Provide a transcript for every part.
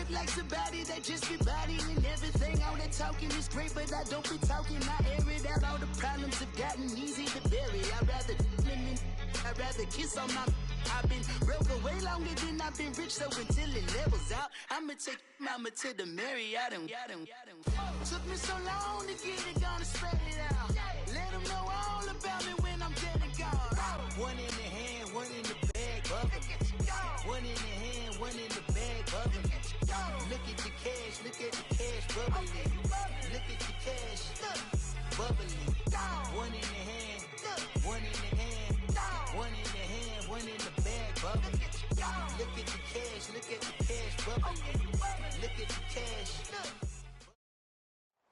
look like somebody that just be bodying everything. All that talking is great, but I don't be talking. I air it out. All the problems have gotten easy to bury. I'd rather kiss on my. I've been broke for way longer than I've been rich, so until it levels out, I'ma take mama to the Marriott and took me so long to get it, gonna spread it out. Let them know all about me when I'm dead and gone. One in the hand, one in the bag, bubbling. One in the hand, one in the bag, bubbling. Look at the cash, look at the cash bubbling. Look at the cash, bubbling. One in the hand, one in the hand, one in the hand, one in the bag, bubbling. Look at the cash, look at the cash bubbling. Look at the cash.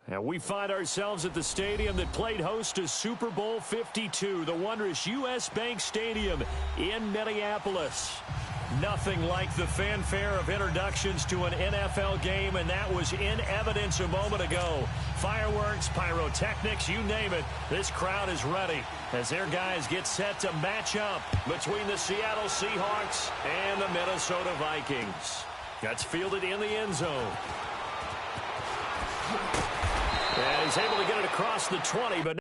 And we find ourselves at the stadium that played host to Super Bowl 52, the wondrous U.S. Bank Stadium in Minneapolis. Nothing like the fanfare of introductions to an NFL game, and that was in evidence a moment ago. Fireworks, pyrotechnics, you name it, this crowd is ready as their guys get set to match up between the Seattle Seahawks and the Minnesota Vikings. That's fielded in the end zone. And he's able to get it across the 20, but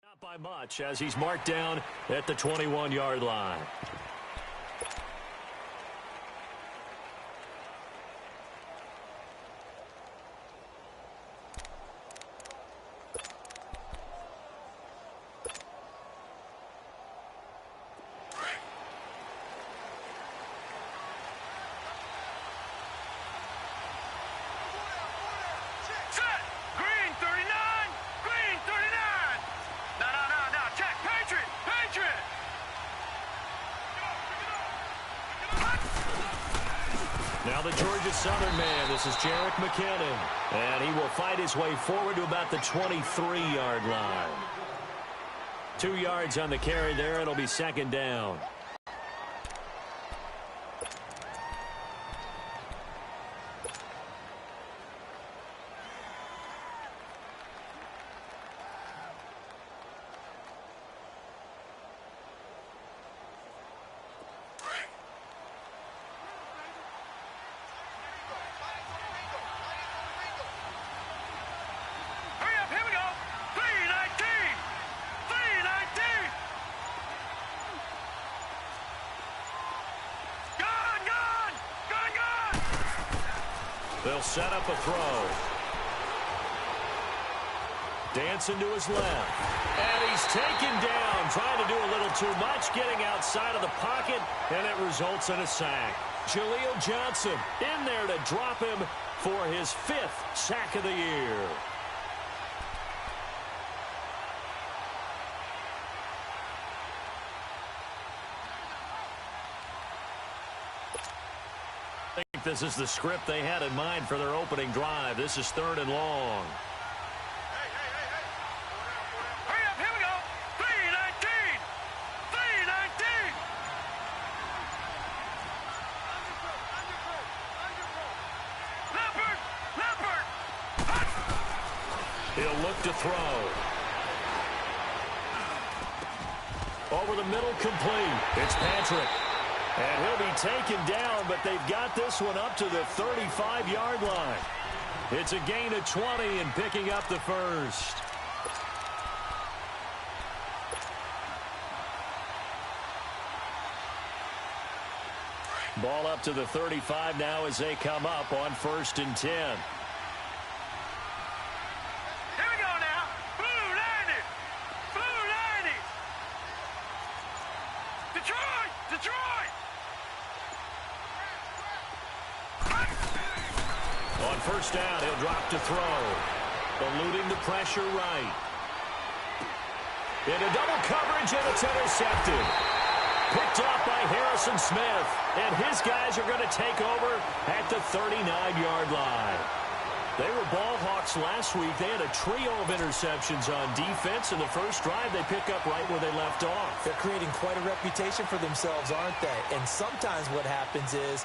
not by much as he's marked down at the 21-yard line. Now the Georgia Southern man, this is Jerick McKinnon, and he will fight his way forward to about the 23-yard line. 2 yards on the carry there. It'll be second down. They'll set up a throw. Dancing to his left. And he's taken down, trying to do a little too much, getting outside of the pocket, and it results in a sack. Jaleel Johnson in there to drop him for his 5th sack of the year. This is the script they had in mind for their opening drive. This is 3rd and long. Hurry up, here we go. 3-19. 3-19. Leopard. He'll look to throw. Over the middle, complete. It's Patrick. And he'll be taken down, but they've got this one up to the 35-yard line. It's a gain of 20 and picking up the first. Ball up to the 35 now as they come up on 1st and 10. First down, he'll drop to throw. Eluding the pressure right. Into double coverage, and it's intercepted. Picked off by Harrison Smith. And his guys are going to take over at the 39-yard line. They were ball hawks last week. They had a trio of interceptions on defense. In the first drive, they pick up right where they left off. They're creating quite a reputation for themselves, aren't they? And sometimes what happens is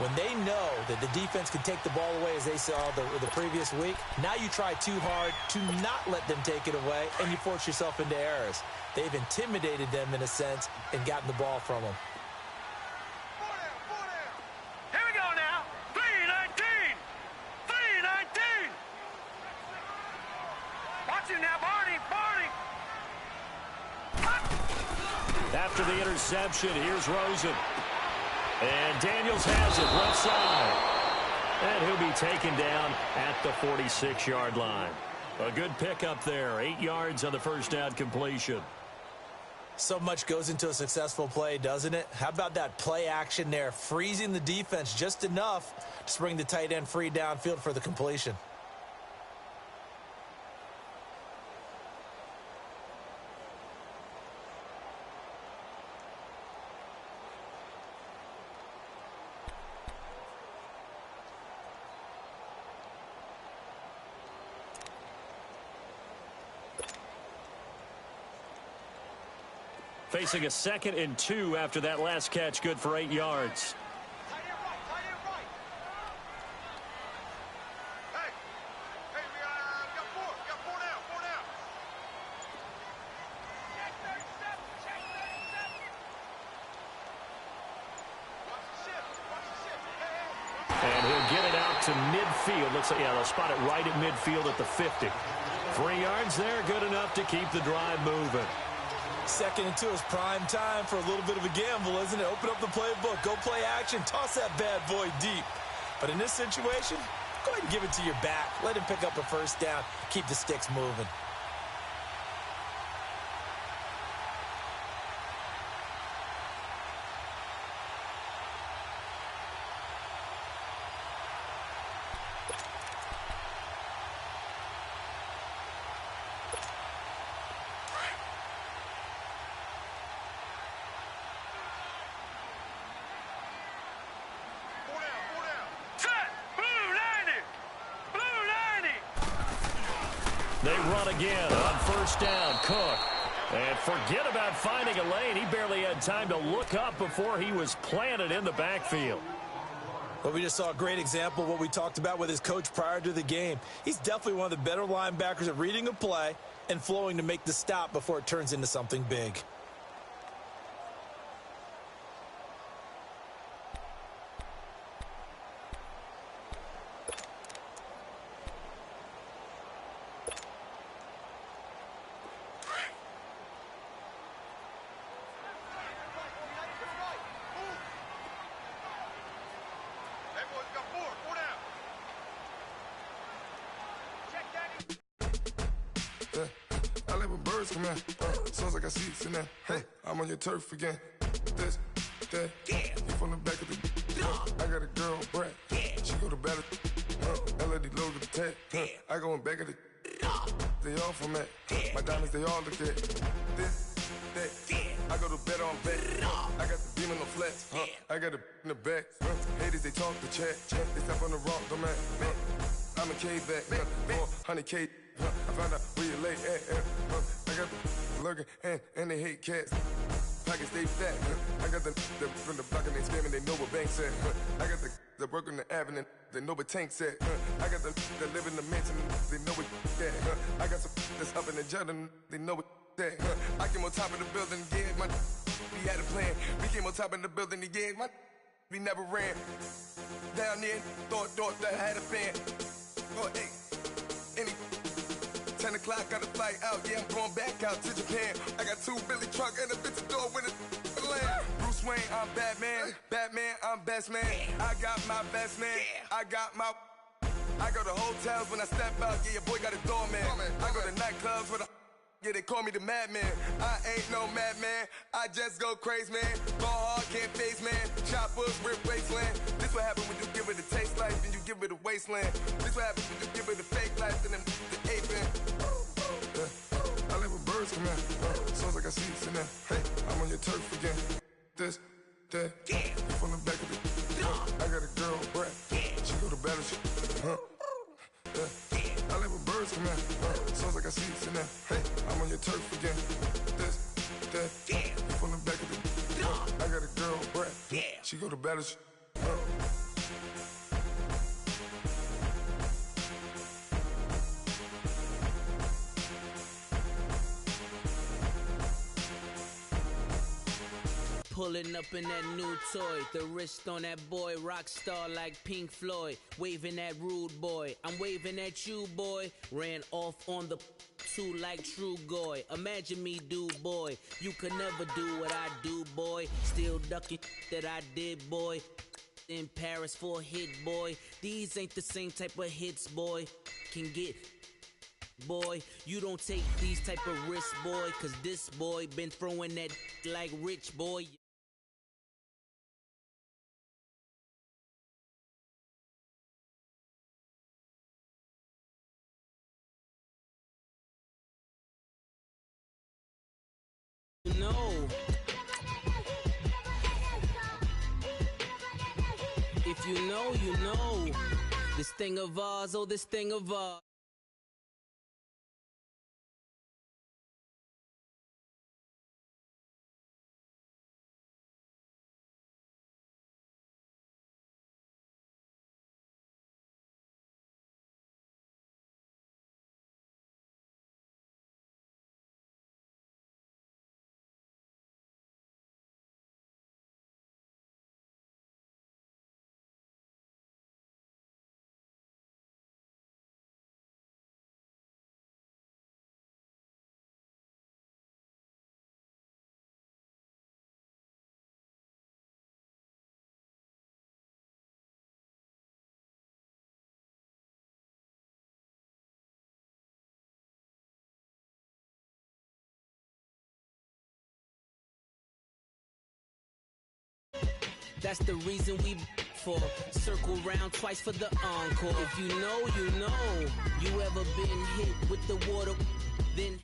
when they know that the defense can take the ball away, as they saw the previous week, now you try too hard to not let them take it away, and you force yourself into errors. They've intimidated them in a sense and gotten the ball from them. Here we go now. 3-19. 3-19. Watch it now, Barney. After the interception, here's Rosen. And Daniels has it left side. And he'll be taken down at the 46-yard line. A good pickup there. 8 yards on the first down completion. So much goes into a successful play, doesn't it? How about that play action there, freezing the defense just enough to bring the tight end free downfield for the completion. Facing a 2nd and 2 after that last catch, good for 8 yards. Tight end right. Hey, we got 4. We got 4 down. Check 37. Watch the shift. And he'll get it out to midfield. Looks like, yeah, they'll spot it right at midfield at the 50. 3 yards there, good enough to keep the drive moving. 2nd and 2 is prime time for a little bit of a gamble, isn't it? Open up the playbook, go play action, toss that bad boy deep. But in this situation, go ahead and give it to your back. Let him pick up a first down, keep the sticks moving. They run again on first down. Cook. And forget about finding a lane. He barely had time to look up before he was planted in the backfield. Well, we just saw a great example of what we talked about with his coach prior to the game. He's definitely one of the better linebackers at reading a play and flowing to make the stop before it turns into something big. Come here, sounds like I see it in there. I'm on your turf again. This, that, you from the back of the. I got a girl, Brad. She go to battle. LED load the tag. I go in back of the. They all from that. My diamonds, they all look at. This, that. I go to bet on bet. I got the beam on the flats. I got it in the back. Haters, they talk the chat. They step on the rock, don't man. I'm a K-back. 400K. I found out where you lay at. I got the lurking and they hate cats. Pockets stay fat. I got the from the block and they scamming, they know what banks at. I got the work on the avenue, they know what tanks at. I got the live in the mansion, they know what that. I got some that's up in the jungle, they know what that. I came on top of the building, yeah, my we had a plan. We came on top of the building, yeah, my we never ran. Down there, thought that I had a fan. Oh, hey, any 10 o'clock, got a flight out, yeah, I'm going back out to Japan. I got 2 Billy truck and a bitch door with a land. Bruce Wayne, I'm Batman. Batman, I'm best man. I got my best man. I go to hotels when I step out, yeah, your boy got a doorman. I go to nightclubs with a yeah, they call me the madman. I ain't no madman. I just go crazy, man. Ball hard, can't face, man. Choppers, rip wasteland. This what happen when you give it a taste life, then you give it a wasteland. This what happen when you give it a fake life, then the ape in. I live with birds come out. seats in there. Hey, I'm on your turf again. This, that, you from the back of the. I got a girl, Brad. She go to battle. I like when birds come in. Sounds like I seats in there. Hey, I'm on your turf again. This, that, you from the back of the. I got a girl, Brad. She go to battle. Pulling up in that new toy, the wrist on that boy, rock star like Pink Floyd, waving at rude boy, I'm waving at you boy, ran off on the two like True Goy, imagine me do boy, you could never do what I do boy, still ducking that I did boy, in Paris for a hit boy, these ain't the same type of hits boy, can get boy, you don't take these type of risks boy, cause this boy been throwing that like rich boy. No. If you know, you know. This thing of ours, oh, this thing of ours. That's the reason we for circle round twice for the encore. If you know, you know. You ever been hit with the water, then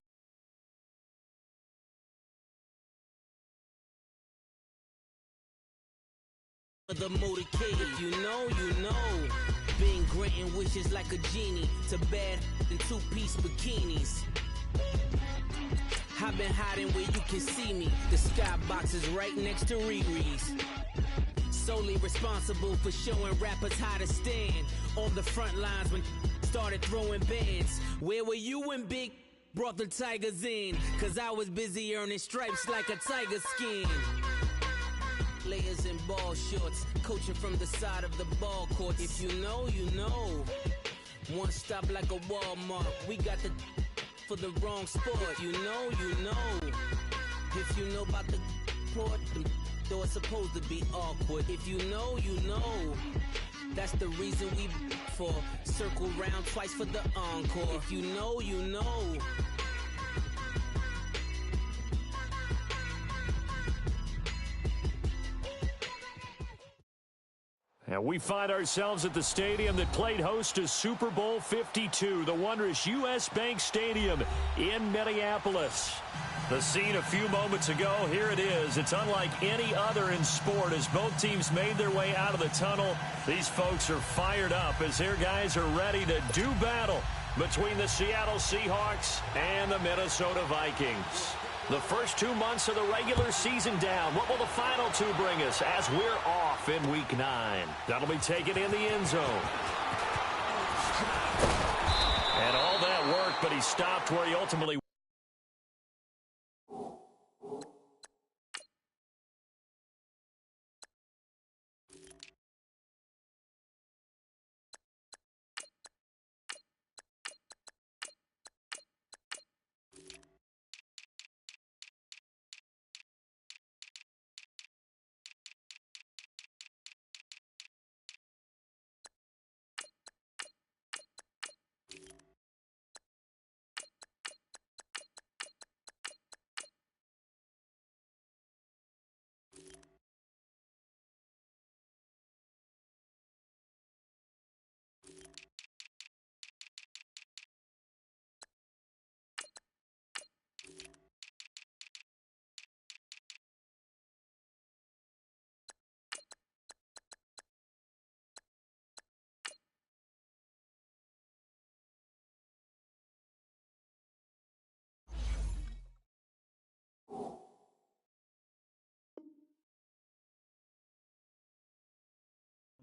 the motorcade. If you know, you know. Been granting wishes like a genie to bad in two-piece bikinis. I've been hiding where you can see me. The skybox is right next to Riri's. Solely responsible for showing rappers how to stand on the front lines when started throwing bands. Where were you when Big brought the Tigers in? Cause I was busy earning stripes like a tiger skin. Layers and ball shorts, coaching from the side of the ball court. If you know, you know. One stop like a Walmart. We got the for the wrong sport. You know, you know. If you know about the port, though it's supposed to be awkward. If you know, you know. That's the reason we for circle round twice for the encore. If you know, you know. And we find ourselves at the stadium that played host to Super Bowl 52, the wondrous U.S. Bank Stadium in Minneapolis. The scene a few moments ago, here it is. It's unlike any other in sport as both teams made their way out of the tunnel. These folks are fired up as their guys are ready to do battle between the Seattle Seahawks and the Minnesota Vikings. The first 2 months of the regular season down. What will the final two bring us as we're off in Week 9? That'll be taken in the end zone. And all that work, but he stopped where he ultimately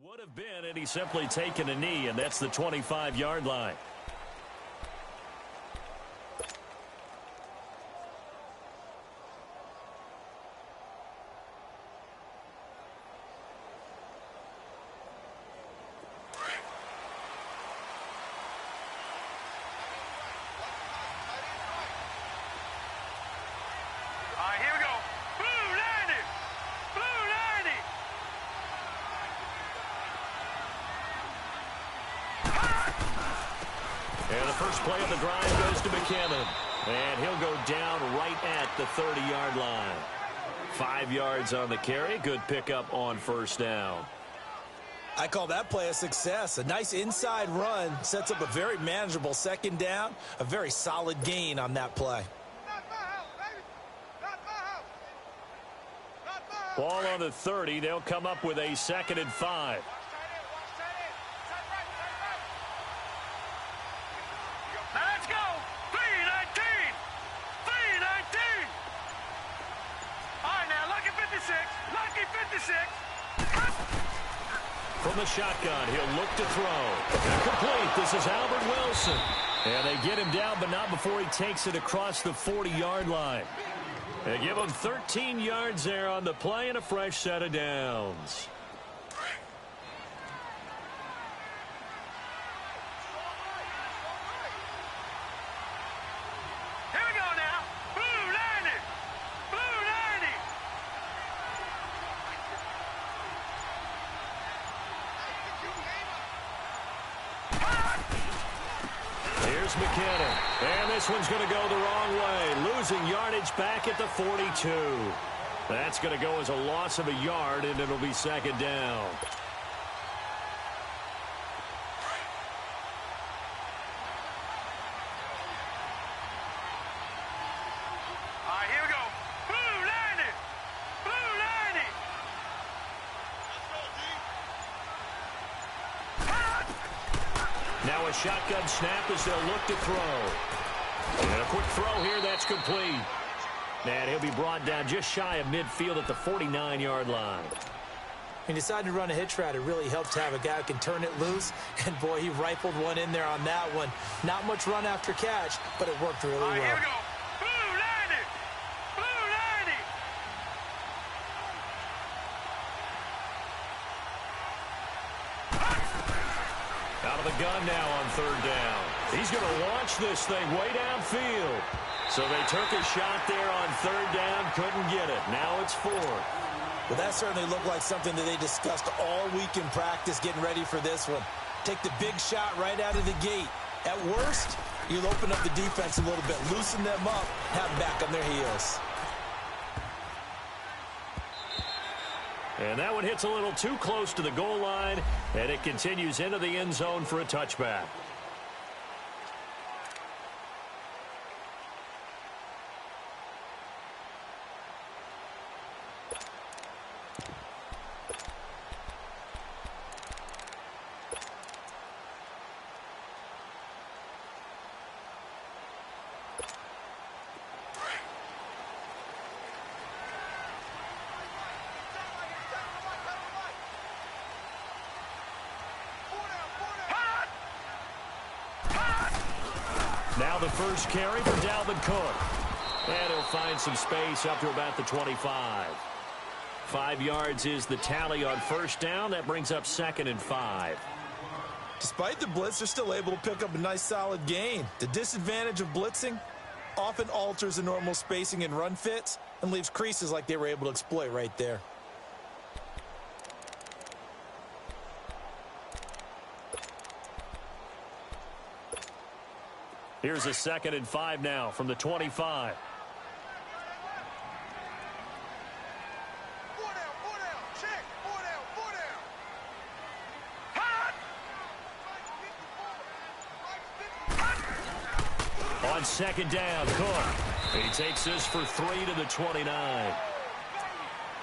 Would have been, and he's simply taken a knee, and that's the 25-yard line. And the first play of the drive goes to McKinnon. And he'll go down right at the 30-yard line. 5 yards on the carry. Good pickup on first down. I call that play a success. A nice inside run sets up a very manageable second down. A very solid gain on that play. Ball on the 30. They'll come up with a 2nd and 5. Let's go! 319! 319! All right, now, lucky 56. Lucky 56. From the shotgun, he'll look to throw. Incomplete. This is Albert Wilson. And they get him down, but not before he takes it across the 40-yard line. They give him 13 yards there on the play and a fresh set of downs. Here we go now. Blue 90. Blue 90. Here's McKinnon. And this one's going to go the wrong way. Losing yardage back at the 42. That's going to go as a loss of a yard, and it'll be 2nd down. All right, here we go. Blue 90. Blue 90. Now a shotgun snap as they'll look to throw. And a quick throw here, that's complete. And he'll be brought down just shy of midfield at the 49-yard line. He decided to run a hitch route. It really helps to have a guy who can turn it loose. And, boy, he rifled one in there on that one. Not much run after catch, but it worked really All right, well. here we go. Blue 90. Blue 90. Out of the gun now on 3rd down. He's going to launch this thing way downfield. So they took a shot there on 3rd down, couldn't get it. Now it's 4th. Well, that certainly looked like something that they discussed all week in practice getting ready for this one. Take the big shot right out of the gate. At worst, you'll open up the defense a little bit, loosen them up, have them back on their heels. And that one hits a little too close to the goal line, and it continues into the end zone for a touchback. Now the first carry for Dalvin Cook. And he'll find some space up to about the 25. 5 yards is the tally on first down. That brings up 2nd and 5. Despite the blitz, they're still able to pick up a nice solid gain. The disadvantage of blitzing often alters the normal spacing and run fits and leaves creases like they were able to exploit right there. Here's a 2nd and 5 now from the 25. Four down. Check. Four down. On 2nd down, Cook. He takes this for 3 to the 29.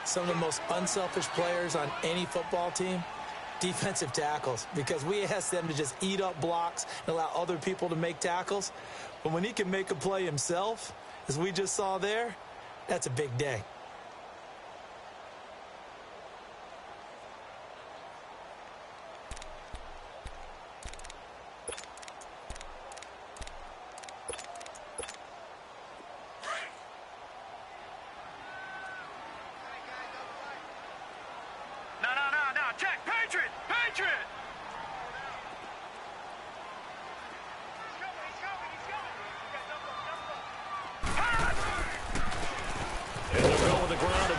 Some of the most unselfish players on any football team, defensive tackles, because we ask them to just eat up blocks and allow other people to make tackles. But when he can make a play himself, as we just saw there, that's a big day.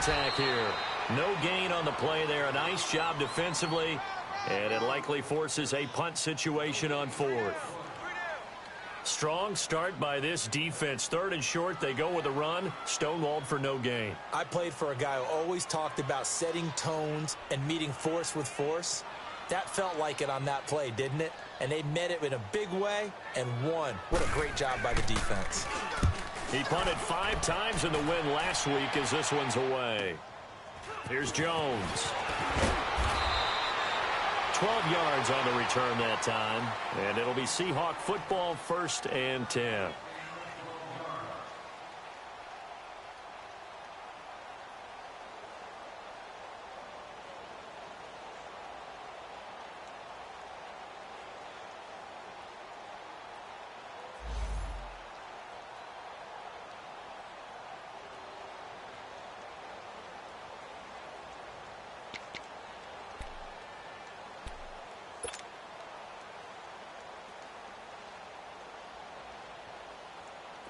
attack here. No gain on the play there. A nice job defensively, and it likely forces a punt situation on fourth. Strong start by this defense. 3rd and short, they go with a run. Stonewalled for no gain. I played for a guy who always talked about setting tones and meeting force with force. That felt like it on that play, didn't it? And they met it in a big way and won. What a great job by the defense. He punted 5 times in the win last week as this one's away. Here's Jones. 12 yards on the return that time. And it'll be Seahawk football, 1st and 10.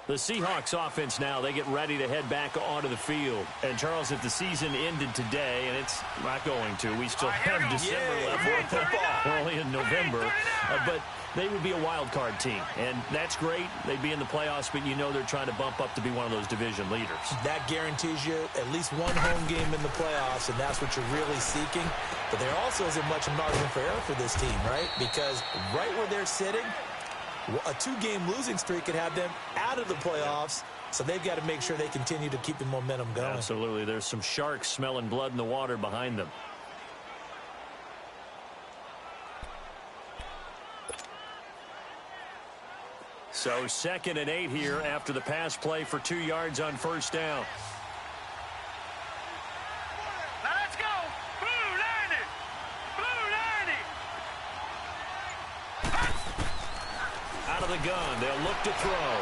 The Seahawks offense now, they get ready to head back onto the field. And, Charles, if the season ended today, and it's not going to, we still have December left. We're only in November. But they would be a wild card team. And that's great. They'd be in the playoffs, but you know they're trying to bump up to be one of those division leaders. That guarantees you at least one home game in the playoffs, and that's what you're really seeking. But there also isn't much margin for error for this team, right? Because right where they're sitting, a 2-game losing streak could have them out of the playoffs, so they've got to make sure they continue to keep the momentum going. Absolutely. There's some sharks smelling blood in the water behind them. So 2nd and 8 here after the pass play for 2 yards on 1st down. Let's go! Blue 90! Blue 90! Out of the gun. They'll look to throw.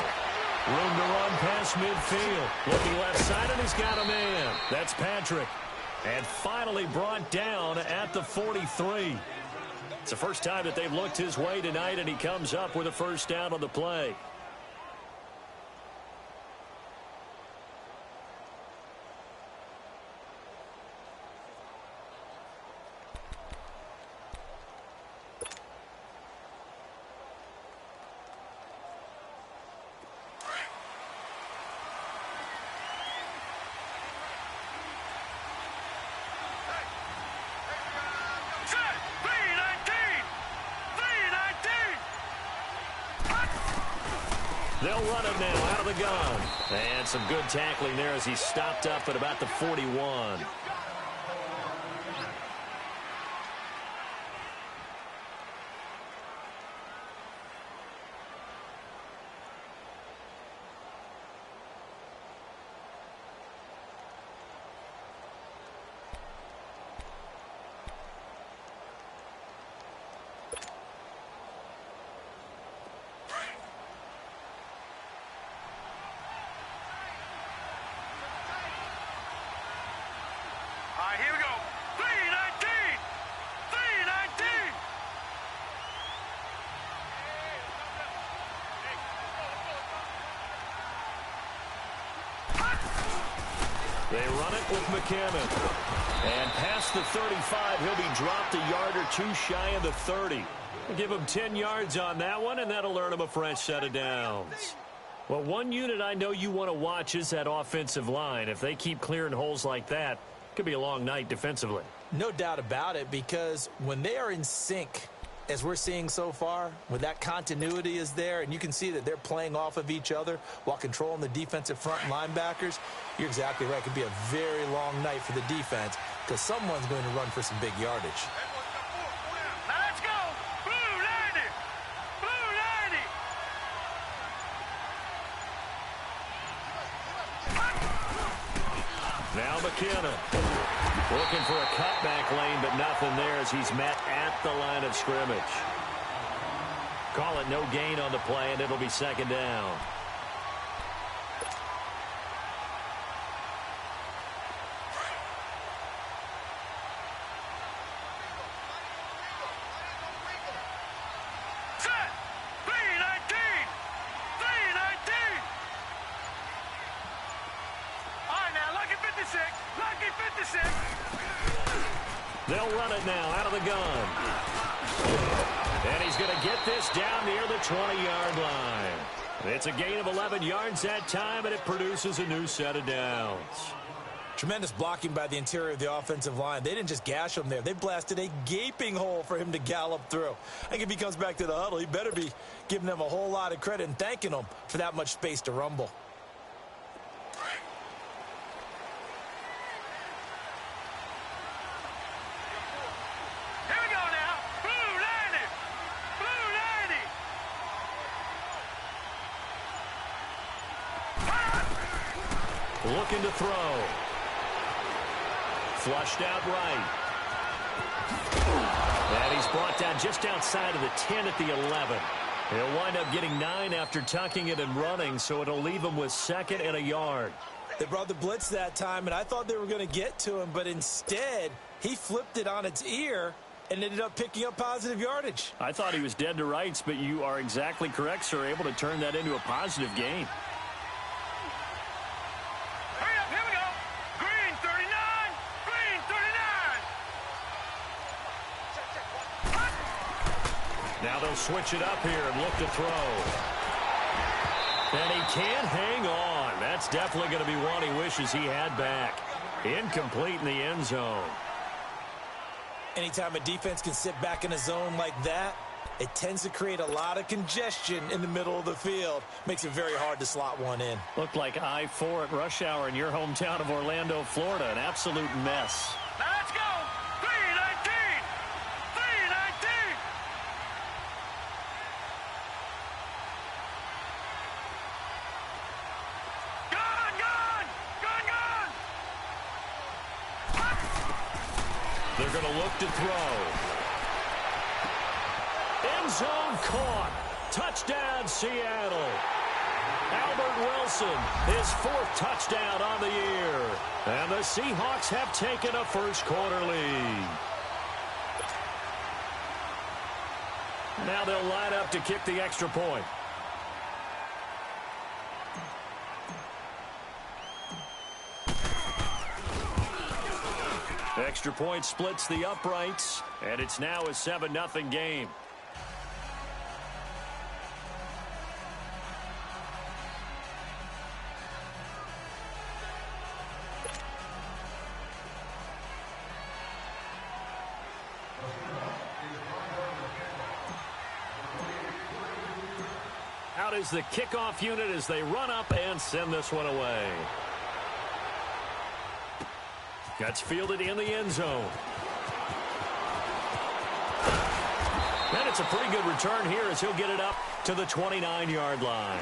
Room to run past midfield. Looking left side, and he's got a man. That's Patrick. And finally brought down at the 43. It's the first time that they've looked his way tonight, and he comes up with a 1st down on the play. They'll run it now out of the gun. And some good tackling there as he stopped up at about the 41. Here we go. 319! 319! They run it with McCammon. And past the 35, he'll be dropped a yard or two shy of the 30. We'll give him 10 yards on that one, and that'll earn him a fresh set of downs. Well, one unit I know you want to watch is that offensive line. If they keep clearing holes like that, could be a long night defensively. No doubt about it, because when they are in sync, as we're seeing so far, when that continuity is there, and you can see that they're playing off of each other while controlling the defensive front linebackers, you're exactly right. It could be a very long night for the defense because someone's going to run for some big yardage. Let's go! Blue 90! Blue 90! Now McKenna looking for a cutback lane, but nothing there as he's met at the line of scrimmage. Call it no gain on the play, and it'll be 2nd down. Set! 319! 319! All right, now, lucky 56. Lucky They'll run it now out of the gun. And he's going to get this down near the 20-yard line. It's a gain of 11 yards that time, and it produces a new set of downs. Tremendous blocking by the interior of the offensive line. They didn't just gash him there. They blasted a gaping hole for him to gallop through. I think if he comes back to the huddle, he better be giving them a whole lot of credit and thanking them for that much space to rumble. Looking to throw. Flushed out right. And he's brought down just outside of the 10 at the 11. He'll wind up getting 9 after tucking it and running, so it'll leave him with 2nd and a yard. They brought the blitz that time, and I thought they were going to get to him, but instead, he flipped it on its ear and ended up picking up positive yardage. I thought he was dead to rights, but you are exactly correct, sir. Able to turn that into a positive gain. Now they'll switch it up here and look to throw. And he can't hang on. That's definitely going to be one he wishes he had back. Incomplete in the end zone. Anytime a defense can sit back in a zone like that, it tends to create a lot of congestion in the middle of the field. Makes it very hard to slot one in. Looked like I-4 at rush hour in your hometown of Orlando, Florida. An absolute mess. Now let's go. 319. 319. They're going to look to throw. End zone caught. Touchdown, Seattle. Albert Wilson, his 4th touchdown on the year. And the Seahawks have taken a first-quarter lead. Now they'll line up to kick the extra point. Extra point splits the uprights, and it's now a 7-0 game. Out is the kickoff unit as they run up and send this one away. That's fielded in the end zone. And it's a pretty good return here as he'll get it up to the 29-yard line.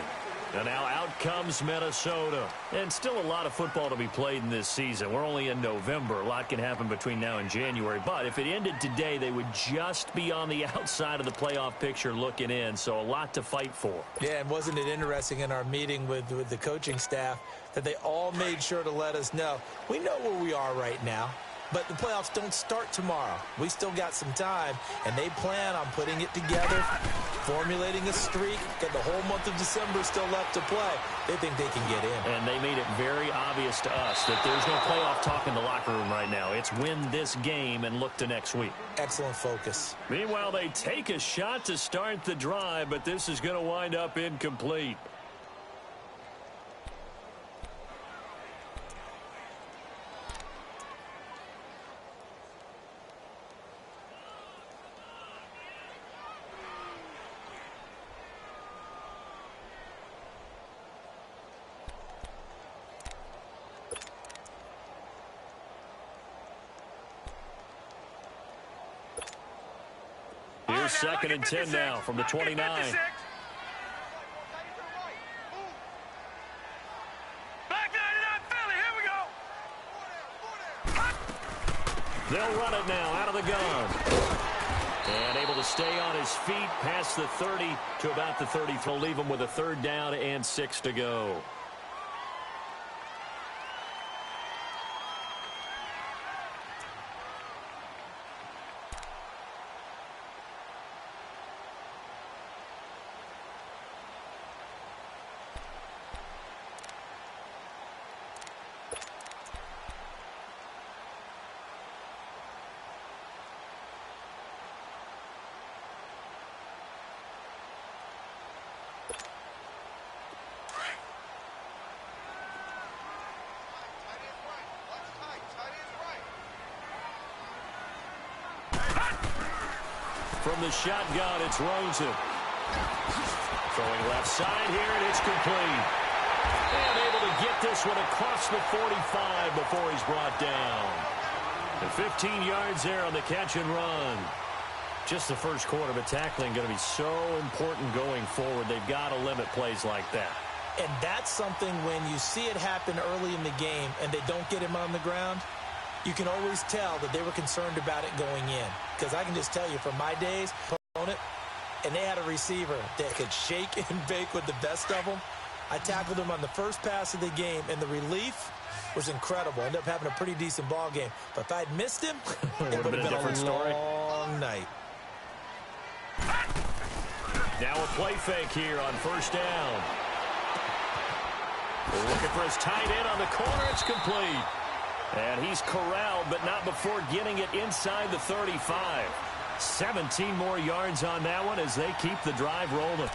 And now out comes Minnesota. And still a lot of football to be played in this season. We're only in November. A lot can happen between now and January. But if it ended today, they would just be on the outside of the playoff picture looking in. So a lot to fight for. Yeah, and wasn't it interesting in our meeting with the coaching staff that they all made sure to let us know, we know where we are right now, but the playoffs don't start tomorrow. We still got some time, and they plan on putting it together, formulating a streak, got the whole month of December still left to play. They think they can get in. And they made it very obvious to us that there's no playoff talk in the locker room right now. It's win this game and look to next week. Excellent focus. Meanwhile, they take a shot to start the drive, but this is going to wind up incomplete. Here's 2nd and 10 now from the 29. They'll run it now out of the gun. And able to stay on his feet past the 30 to about the 30. They'll leave him with a 3rd down and 6 to go. From the shotgun, it's Rosen. Throwing left side here, and it's complete. And able to get this one across the 45 before he's brought down. And 15 yards there on the catch and run. Just the first quarter, but tackling going to be so important going forward. They've got to limit plays like that. And that's something when you see it happen early in the game and they don't get him on the ground, you can always tell that they were concerned about it going in. Because I can just tell you, from my days, opponent, and they had a receiver that could shake and bake with the best of them. I tackled him on the first pass of the game, and the relief was incredible. I ended up having a pretty decent ball game. But if I'd missed him, it would have been a different story. Long night. Now a play fake here on first down. Looking for his tight end on the corner. It's complete. And he's corralled, but not before getting it inside the 35. 17 more yards on that one as they keep the drive rolling.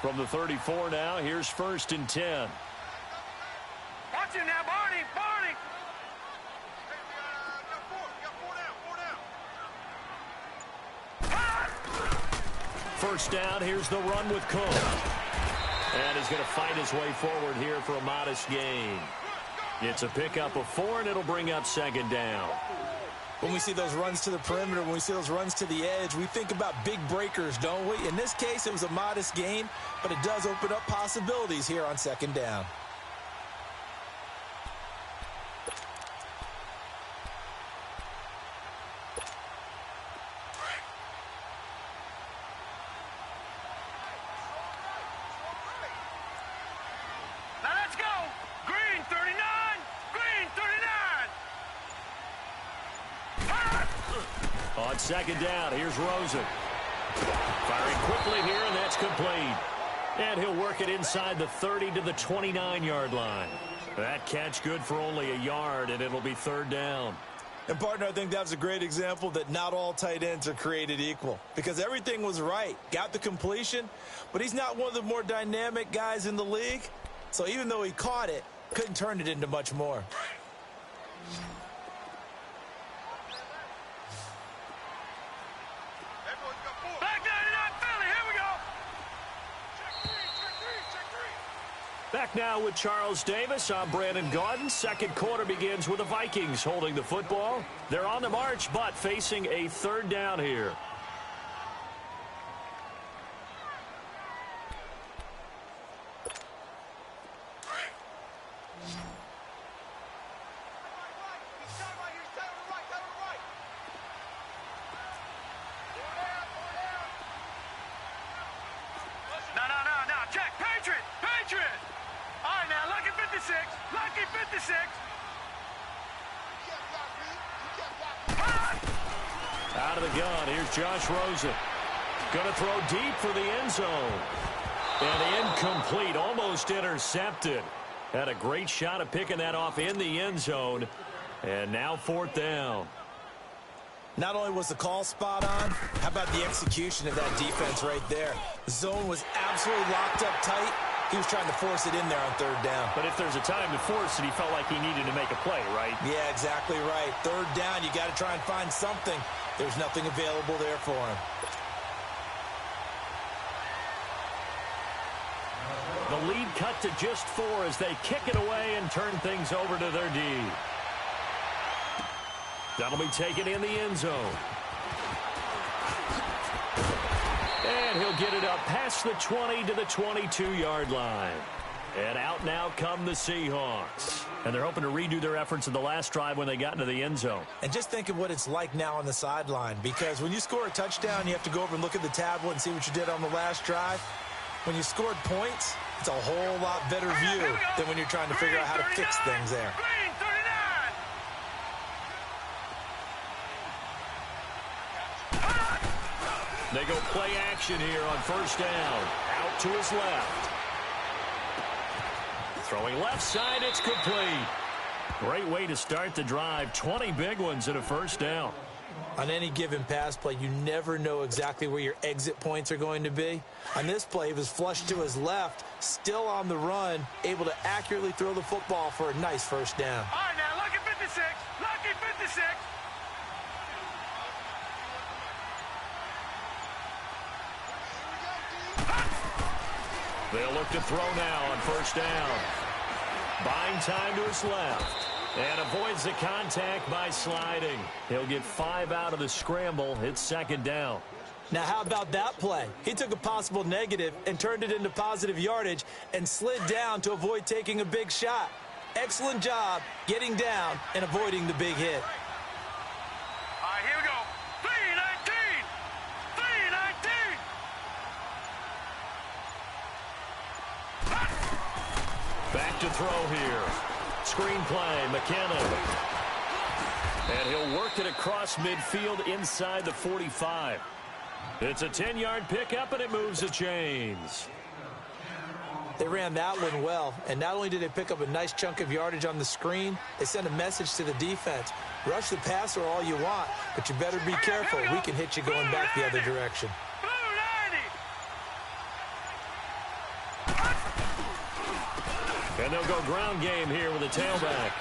From the 34 now, here's 1st and 10. Watch it now, Barney! Barney! First down, here's the run with Cook. And he's going to fight his way forward here for a modest gain. It's a pickup of 4, and it'll bring up 2nd down. When we see those runs to the perimeter, when we see those runs to the edge, we think about big breakers, don't we? In this case, it was a modest gain, but it does open up possibilities here on 2nd down. Now let's go! Green 39! Green 39! On 2nd down, here's Rosen. Firing quickly here, and that's complete. And he'll work it inside the 30 to the 29-yard line. That catch good for only a yard, and it'll be 3rd down. And, partner, I think that was a great example that not all tight ends are created equal, because everything was right. Got the completion, but he's not one of the more dynamic guys in the league. So even though he caught it, couldn't turn it into much more. Back 99 Philly, here we go! Back now with Charles Davis. I'm Brandon Gaudin. 2nd quarter begins with the Vikings holding the football. They're on the march, but facing a 3rd down here. No, check, Patriot! Patriot! All right, now, lucky 56, lucky 56. Out of the gun, here's Josh Rosen. Going to throw deep for the end zone. And incomplete, almost intercepted. Had a great shot at picking that off in the end zone. And now 4th down. Not only was the call spot on, how about the execution of that defense right there? The zone was absolutely locked up tight. He was trying to force it in there on 3rd down. But if there's a time to force it, he felt like he needed to make a play, right? Yeah, exactly right. 3rd down, you got to try and find something. There's nothing available there for him. The lead cut to just 4 as they kick it away and turn things over to their D. That'll be taken in the end zone. And he'll get it up past the 20 to the 22-yard line. And out now come the Seahawks. And they're hoping to redo their efforts in the last drive when they got into the end zone. And just think of what it's like now on the sideline, because when you score a touchdown, you have to go over and look at the tablet and see what you did on the last drive. When you scored points, it's a whole lot better view than when you're trying to figure out how to fix things there. Green 39! They go play action here on 1st down. Out to his left. Throwing left side, it's complete. Great way to start the drive. 20 big ones at a 1st down. On any given pass play, you never know exactly where your exit points are going to be. On this play, he was flushed to his left, still on the run, able to accurately throw the football for a nice first down. All right, now, lucky 56. Lucky 56. They'll look to throw now on first down. Buying time to his left. And avoids the contact by sliding. He'll get 5 out of the scramble. It's second down. Now, how about that play? He took a possible negative and turned it into positive yardage and slid down to avoid taking a big shot. Excellent job getting down and avoiding the big hit. All right, here we go. 319. 319. Back to throw here. Screen play, McKinnon. And he'll work it across midfield inside the 45. It's a 10-yard pickup, and it moves the chains. They ran that one well, and not only did they pick up a nice chunk of yardage on the screen, they sent a message to the defense. Rush the passer all you want, but you better be careful. We can hit you going back the other direction. And they'll go ground game here with a tailback.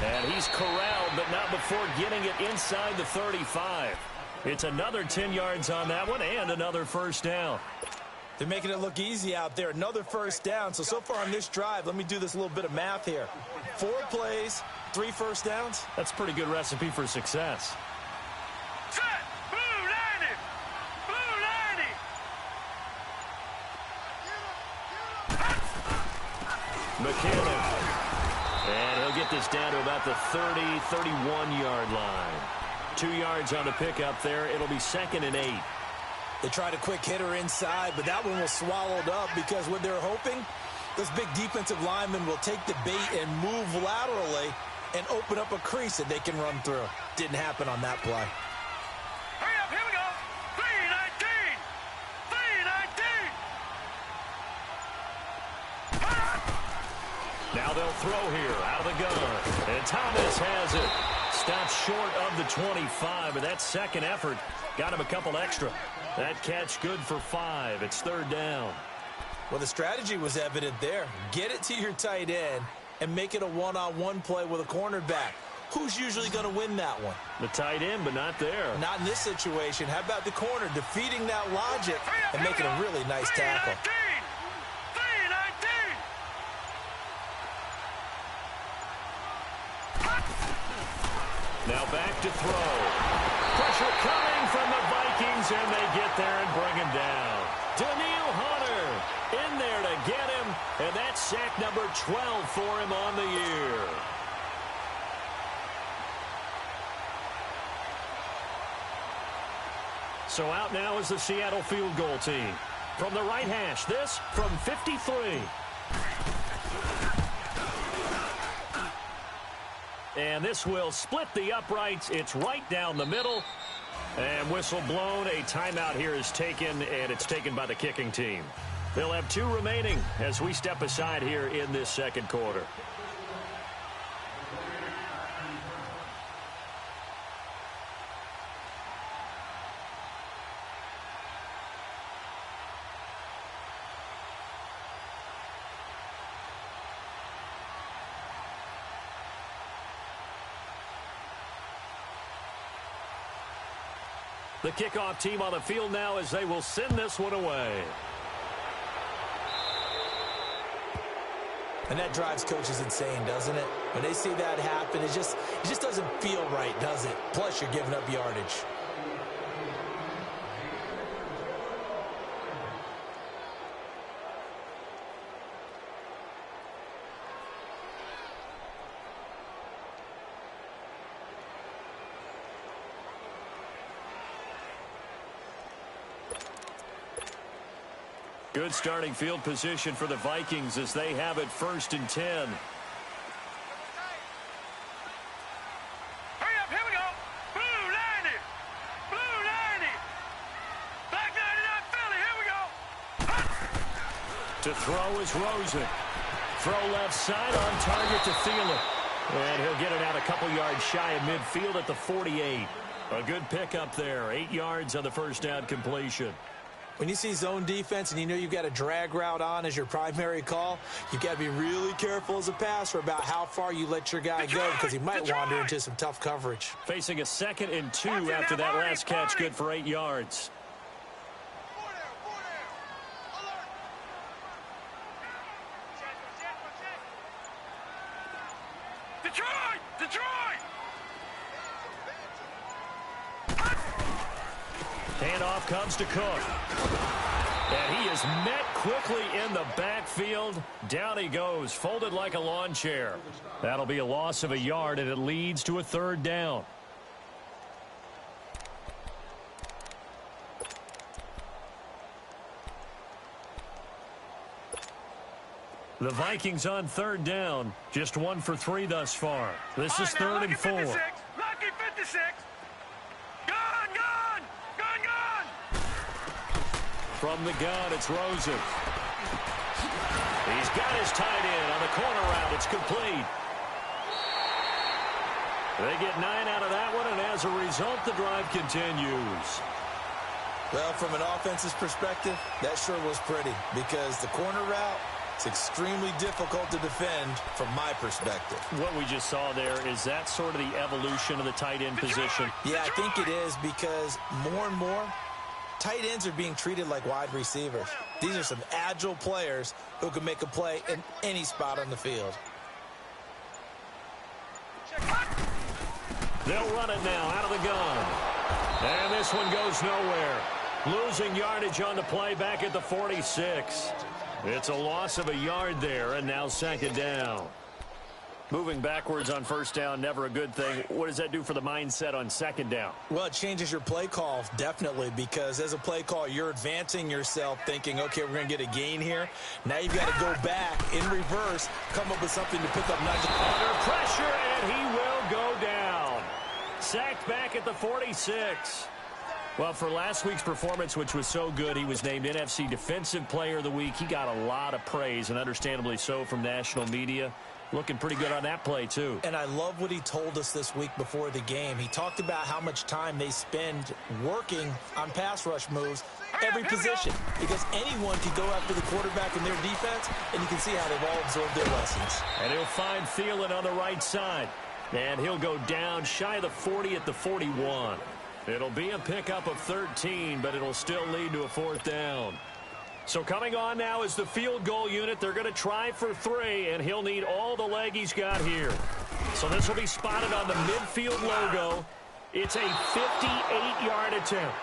And he's corralled, but not before getting it inside the 35. It's another 10 yards on that one and another first down. They're making it look easy out there. Another first down. So far on this drive, let me do this little bit of math here. 4 plays, 3 first downs. That's a pretty good recipe for success. Set. Blue 90. Blue 90. McKinnon. And he'll get this down to about the 30, 31-yard line. 2 yards on the pickup there. It'll be 2nd and 8. They tried a quick hitter inside, but that one was swallowed up because what they're hoping, this big defensive lineman will take the bait and move laterally and open up a crease that they can run through. Didn't happen on that play. Hurry up, here we go. 319. 319. Now they'll throw here out of the gun. And Thomas has it. Stopped short of the 25, but that second effort got him a couple extra. That catch good for 5. It's 3rd down. Well, the strategy was evident there. Get it to your tight end and make it a one-on-one play with a cornerback. Who's usually going to win that one? The tight end, but not there. Not in this situation. How about the corner defeating that logic and making a really nice tackle? 319. Now back to throw. Pressure coming from the Vikings, and they get there and bring him down. Daniil Hunter in there to get him, and that's sack number 12 for him on the year. So out now is the Seattle field goal team. From the right hash, this from 53. And this will split the uprights. It's right down the middle. And whistle blown. A timeout here is taken, and it's taken by the kicking team. They'll have 2 remaining as we step aside here in this second quarter. The kickoff team on the field now as they will send this one away. And that drives coaches insane, doesn't it? When they see that happen, it just doesn't feel right, does it? Plus, you're giving up yardage. Good starting field position for the Vikings as they have it 1st and 10. Hurry up, here we go. Blue 90. Blue 90. Black 99 Philly, here we go. To throw is Rosen. Throw left side on target to Thielen. And he'll get it out a couple yards shy of midfield at the 48. A good pickup there. 8 yards on the first down completion. When you see zone defense and you know you've got a drag route on as your primary call, you've got to be really careful as a passer about how far you let your guy go because he might wander into some tough coverage. Facing a 2nd and 2 after that last catch, good for 8 yards. Handoff comes to Cook. And he is met quickly in the backfield. Down he goes, folded like a lawn chair. That'll be a loss of a yard, and it leads to a 3rd down. The Vikings on 3rd down. Just 1 for 3 thus far. This is 3rd and 4. Lucky 56. From the gun, it's Rosen. He's got his tight end on the corner route. It's complete. They get 9 out of that one, and as a result, the drive continues. Well, from an offense's perspective, that sure was pretty because the corner route is extremely difficult to defend from my perspective. What we just saw there, is that sort of the evolution of the tight end position? Yeah, I think it is because more and more, tight ends are being treated like wide receivers. These are some agile players who can make a play in any spot on the field. They'll run it now out of the gun. And this one goes nowhere. Losing yardage on the play back at the 46. It's a loss of a yard there, and now 2nd down. Moving backwards on 1st down, never a good thing. What does that do for the mindset on 2nd down? Well, it changes your play call, definitely, because as a play call, you're advancing yourself thinking, okay, we're going to get a gain here. Now you've got to go back in reverse, come up with something to pick up. Under pressure, and he will go down. Sacked back at the 46. Well, for last week's performance, which was so good, he was named NFC Defensive Player of the Week. He got a lot of praise, and understandably so, from national media. Looking pretty good on that play, too. And I love what he told us this week before the game. He talked about how much time they spend working on pass rush moves, every position, because anyone can go after the quarterback in their defense, and you can see how they've all absorbed their lessons. And he'll find Thielen on the right side. And he'll go down shy of the 40 at the 41. It'll be a pickup of 13, but it'll still lead to a 4th down. So coming on now is the field goal unit. They're going to try for 3, and he'll need all the leg he's got here. So this will be spotted on the midfield logo. It's a 58-yard attempt.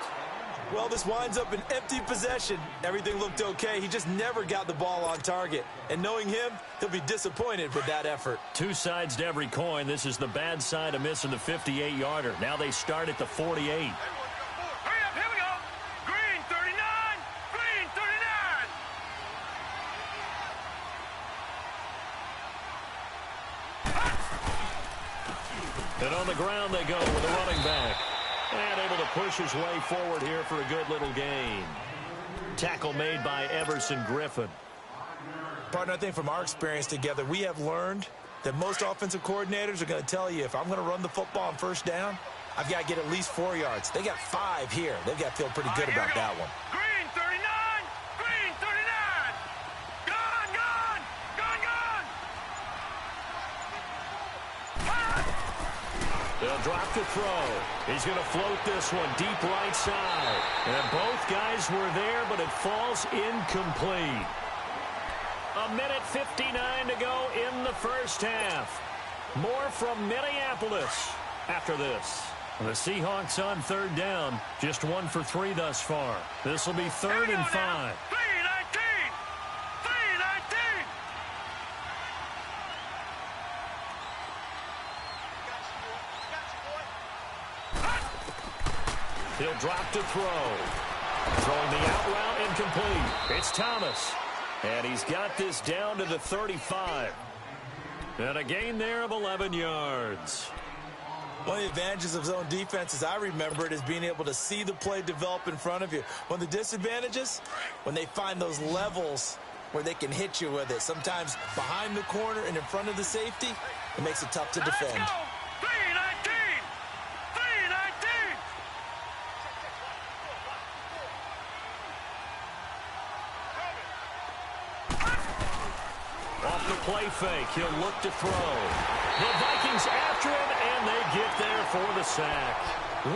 Well, this winds up an empty possession. Everything looked okay. He just never got the ball on target. And knowing him, he'll be disappointed with that effort. 2 sides to every coin. This is the bad side of missing the 58-yarder. Now they start at the 48. And on the ground they go with a running back. And able to push his way forward here for a good little gain. Tackle made by Everson Griffin. Partner, I think from our experience together, we have learned that most offensive coordinators are going to tell you, if I'm going to run the football on 1st down, I've got to get at least 4 yards. They got 5 here. They've got to feel pretty good about that one. Green 39! Green 39! Gone! They'll drop the throw. He's going to float this one deep right side. And both guys were there, but it falls incomplete. A minute 59 to go in the first half. More from Minneapolis after this. The Seahawks on 3rd down. Just 1 for 3 thus far. This will be 3rd and 5. 3-19. He'll drop to throw. Throwing the out route incomplete. It's Thomas. And he's got this down to the 35. And a gain there of 11 yards. One of the advantages of zone defense, as I remember it, is being able to see the play develop in front of you. One of the disadvantages, when they find those levels where they can hit you with it. Sometimes behind the corner and in front of the safety, it makes it tough to defend. Let's go! 319! 319! Off the play fake, he'll look to throw. The Vikings after him, and they get there for the sack.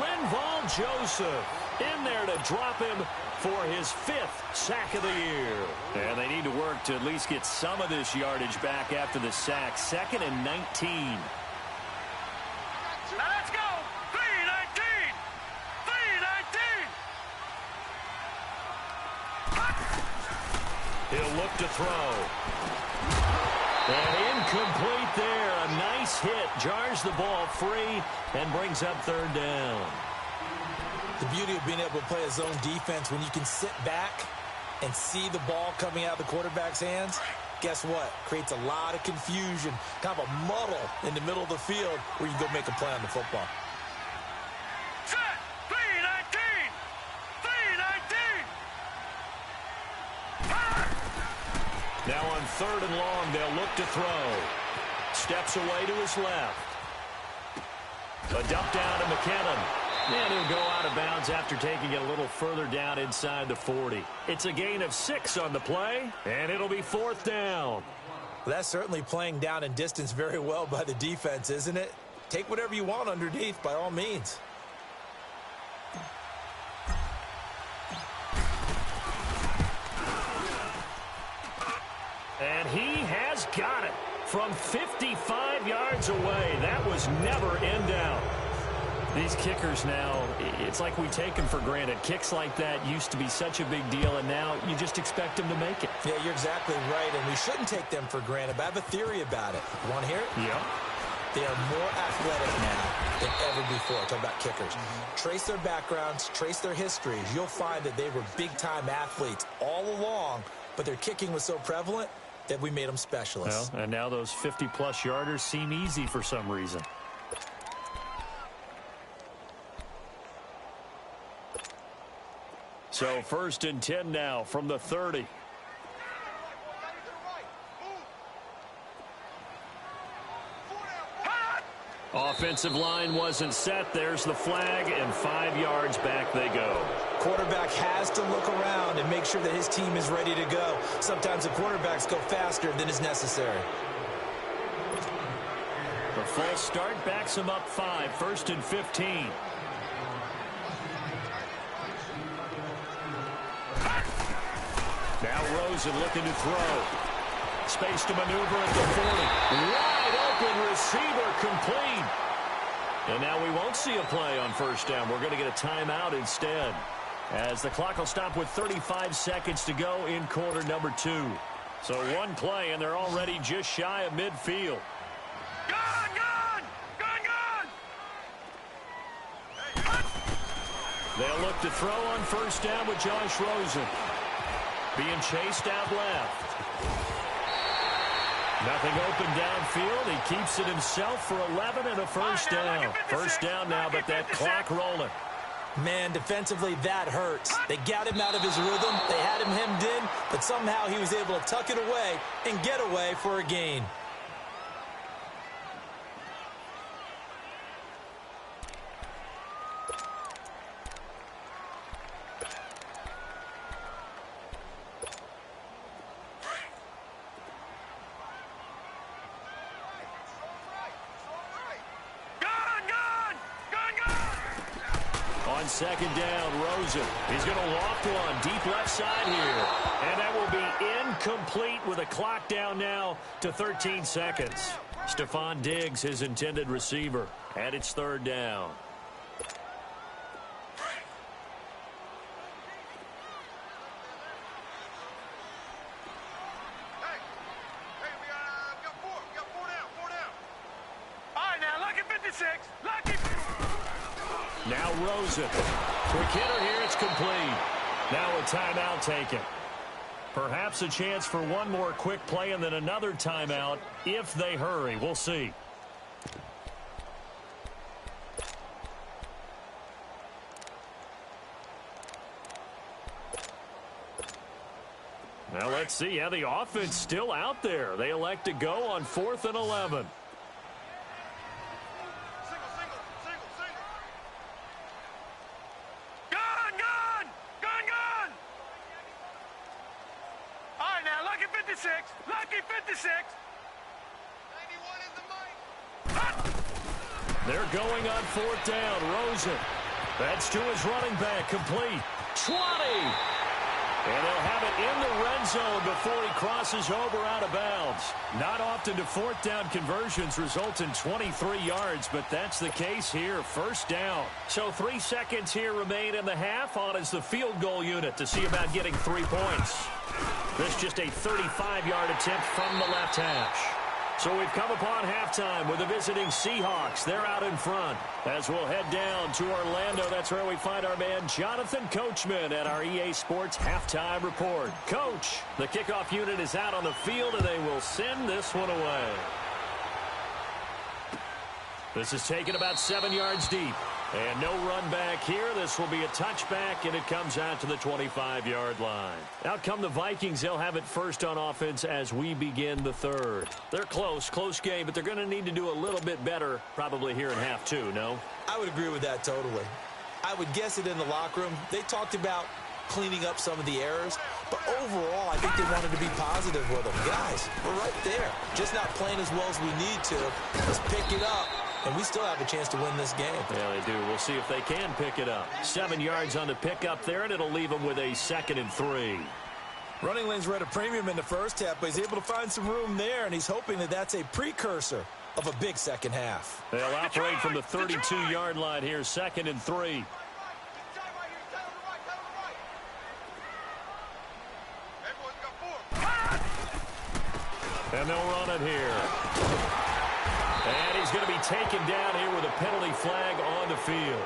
Linval Joseph in there to drop him for his 5th sack of the year. And they need to work to at least get some of this yardage back after the sack. 2nd and 19. Now let's go! 319! 319! He'll look to throw. And incomplete there. A nice hit. Jars the ball free and brings up 3rd down. The beauty of being able to play a zone defense when you can sit back and see the ball coming out of the quarterback's hands, guess what? Creates a lot of confusion, kind of a muddle in the middle of the field where you go make a play on the football. Set! 319! 319! Now on 3rd and long, they'll look to throw. Steps away to his left. A dump down to McKinnon. And he'll go out of bounds after taking it a little further down inside the 40. It's a gain of 6 on the play, and it'll be 4th down. Well, that's certainly playing down in distance very well by the defense, isn't it? Take whatever you want underneath, by all means. And he has got it from 55 yards away. That was never in doubt. These kickers now, it's like we take them for granted. Kicks like that used to be such a big deal, and now you just expect them to make it. Yeah, you're exactly right, and we shouldn't take them for granted, but I have a theory about it. You want to hear it? Yeah. They are more athletic now than ever before. Talk about kickers. Trace their backgrounds, trace their histories. You'll find that they were big-time athletes all along, but their kicking was so prevalent that we made them specialists. Well, and now those 50-plus yarders seem easy for some reason. So 1st and 10 now from the 30. Offensive line wasn't set. There's the flag, and 5 yards back they go. Quarterback has to look around and make sure that his team is ready to go. Sometimes the quarterbacks go faster than is necessary. The false start backs him up 5. 1st and 15. Now Rosen looking to throw. Space to maneuver at the 40. Wide open receiver complete. And now we won't see a play on 1st down. We're going to get a timeout instead, as the clock will stop with 35 seconds to go in quarter number 2. So 1 play, and they're already just shy of midfield. Gone! Gone! Gone! Gone! They'll look to throw on 1st down with Josh Rosen. Being chased out left. Nothing open downfield. He keeps it himself for 11 and a 1st down. 1st down now, but that clock rolling. Man, defensively, that hurts. They got him out of his rhythm. They had him hemmed in, but somehow he was able to tuck it away and get away for a gain. On 2nd down, Rosen. He's going to loft one deep left side here. And that will be incomplete with a clock down now to 13 seconds. Stephon Diggs, his intended receiver. And it's 3rd down. Now Rosen. Quick hitter here. It's complete. Now a timeout taken. Perhaps a chance for one more quick play and then another timeout if they hurry. We'll see. Now let's see how the offense still out there. They elect to go on 4th and 11. Lucky 56. 91 is the mic. They're going on 4th down. Rosen. That's to his running back. Complete. 20. And they'll have it in the red zone before he crosses over out of bounds. Not often do 4th down conversions result in 23 yards, but that's the case here. 1st down. So 3 seconds here remain in the half. On is the field goal unit to see about getting 3 points. This just a 35-yard attempt from the left hash. So we've come upon halftime with the visiting Seahawks. They're out in front. As we'll head down to Orlando, that's where we find our man Jonathan Coachman at our EA Sports Halftime Report. Coach, the kickoff unit is out on the field, and they will send this one away. This is taken about 7 yards deep. And no run back here. This will be a touchback, and it comes out to the 25-yard line. Out come the Vikings. They'll have it first on offense as we begin the 3rd. They're close game, but they're going to need to do a little bit better probably here in half 2, no? I would agree with that totally. I would guess it in the locker room. They talked about cleaning up some of the errors, but overall, I think they wanted to be positive with them. Guys, we're right there. Just not playing as well as we need to. Let's pick it up. And we still have a chance to win this game. Yeah, they do. We'll see if they can pick it up. 7 yards on the pickup there, and it'll leave them with a 2nd and 3. Running lanes were at a premium in the first half, but he's able to find some room there, and he's hoping that that's a precursor of a big second half. They'll operate from the 32-yard line here, 2nd and 3. And they'll run it here. And he's going to be taken down here with a penalty flag on the field.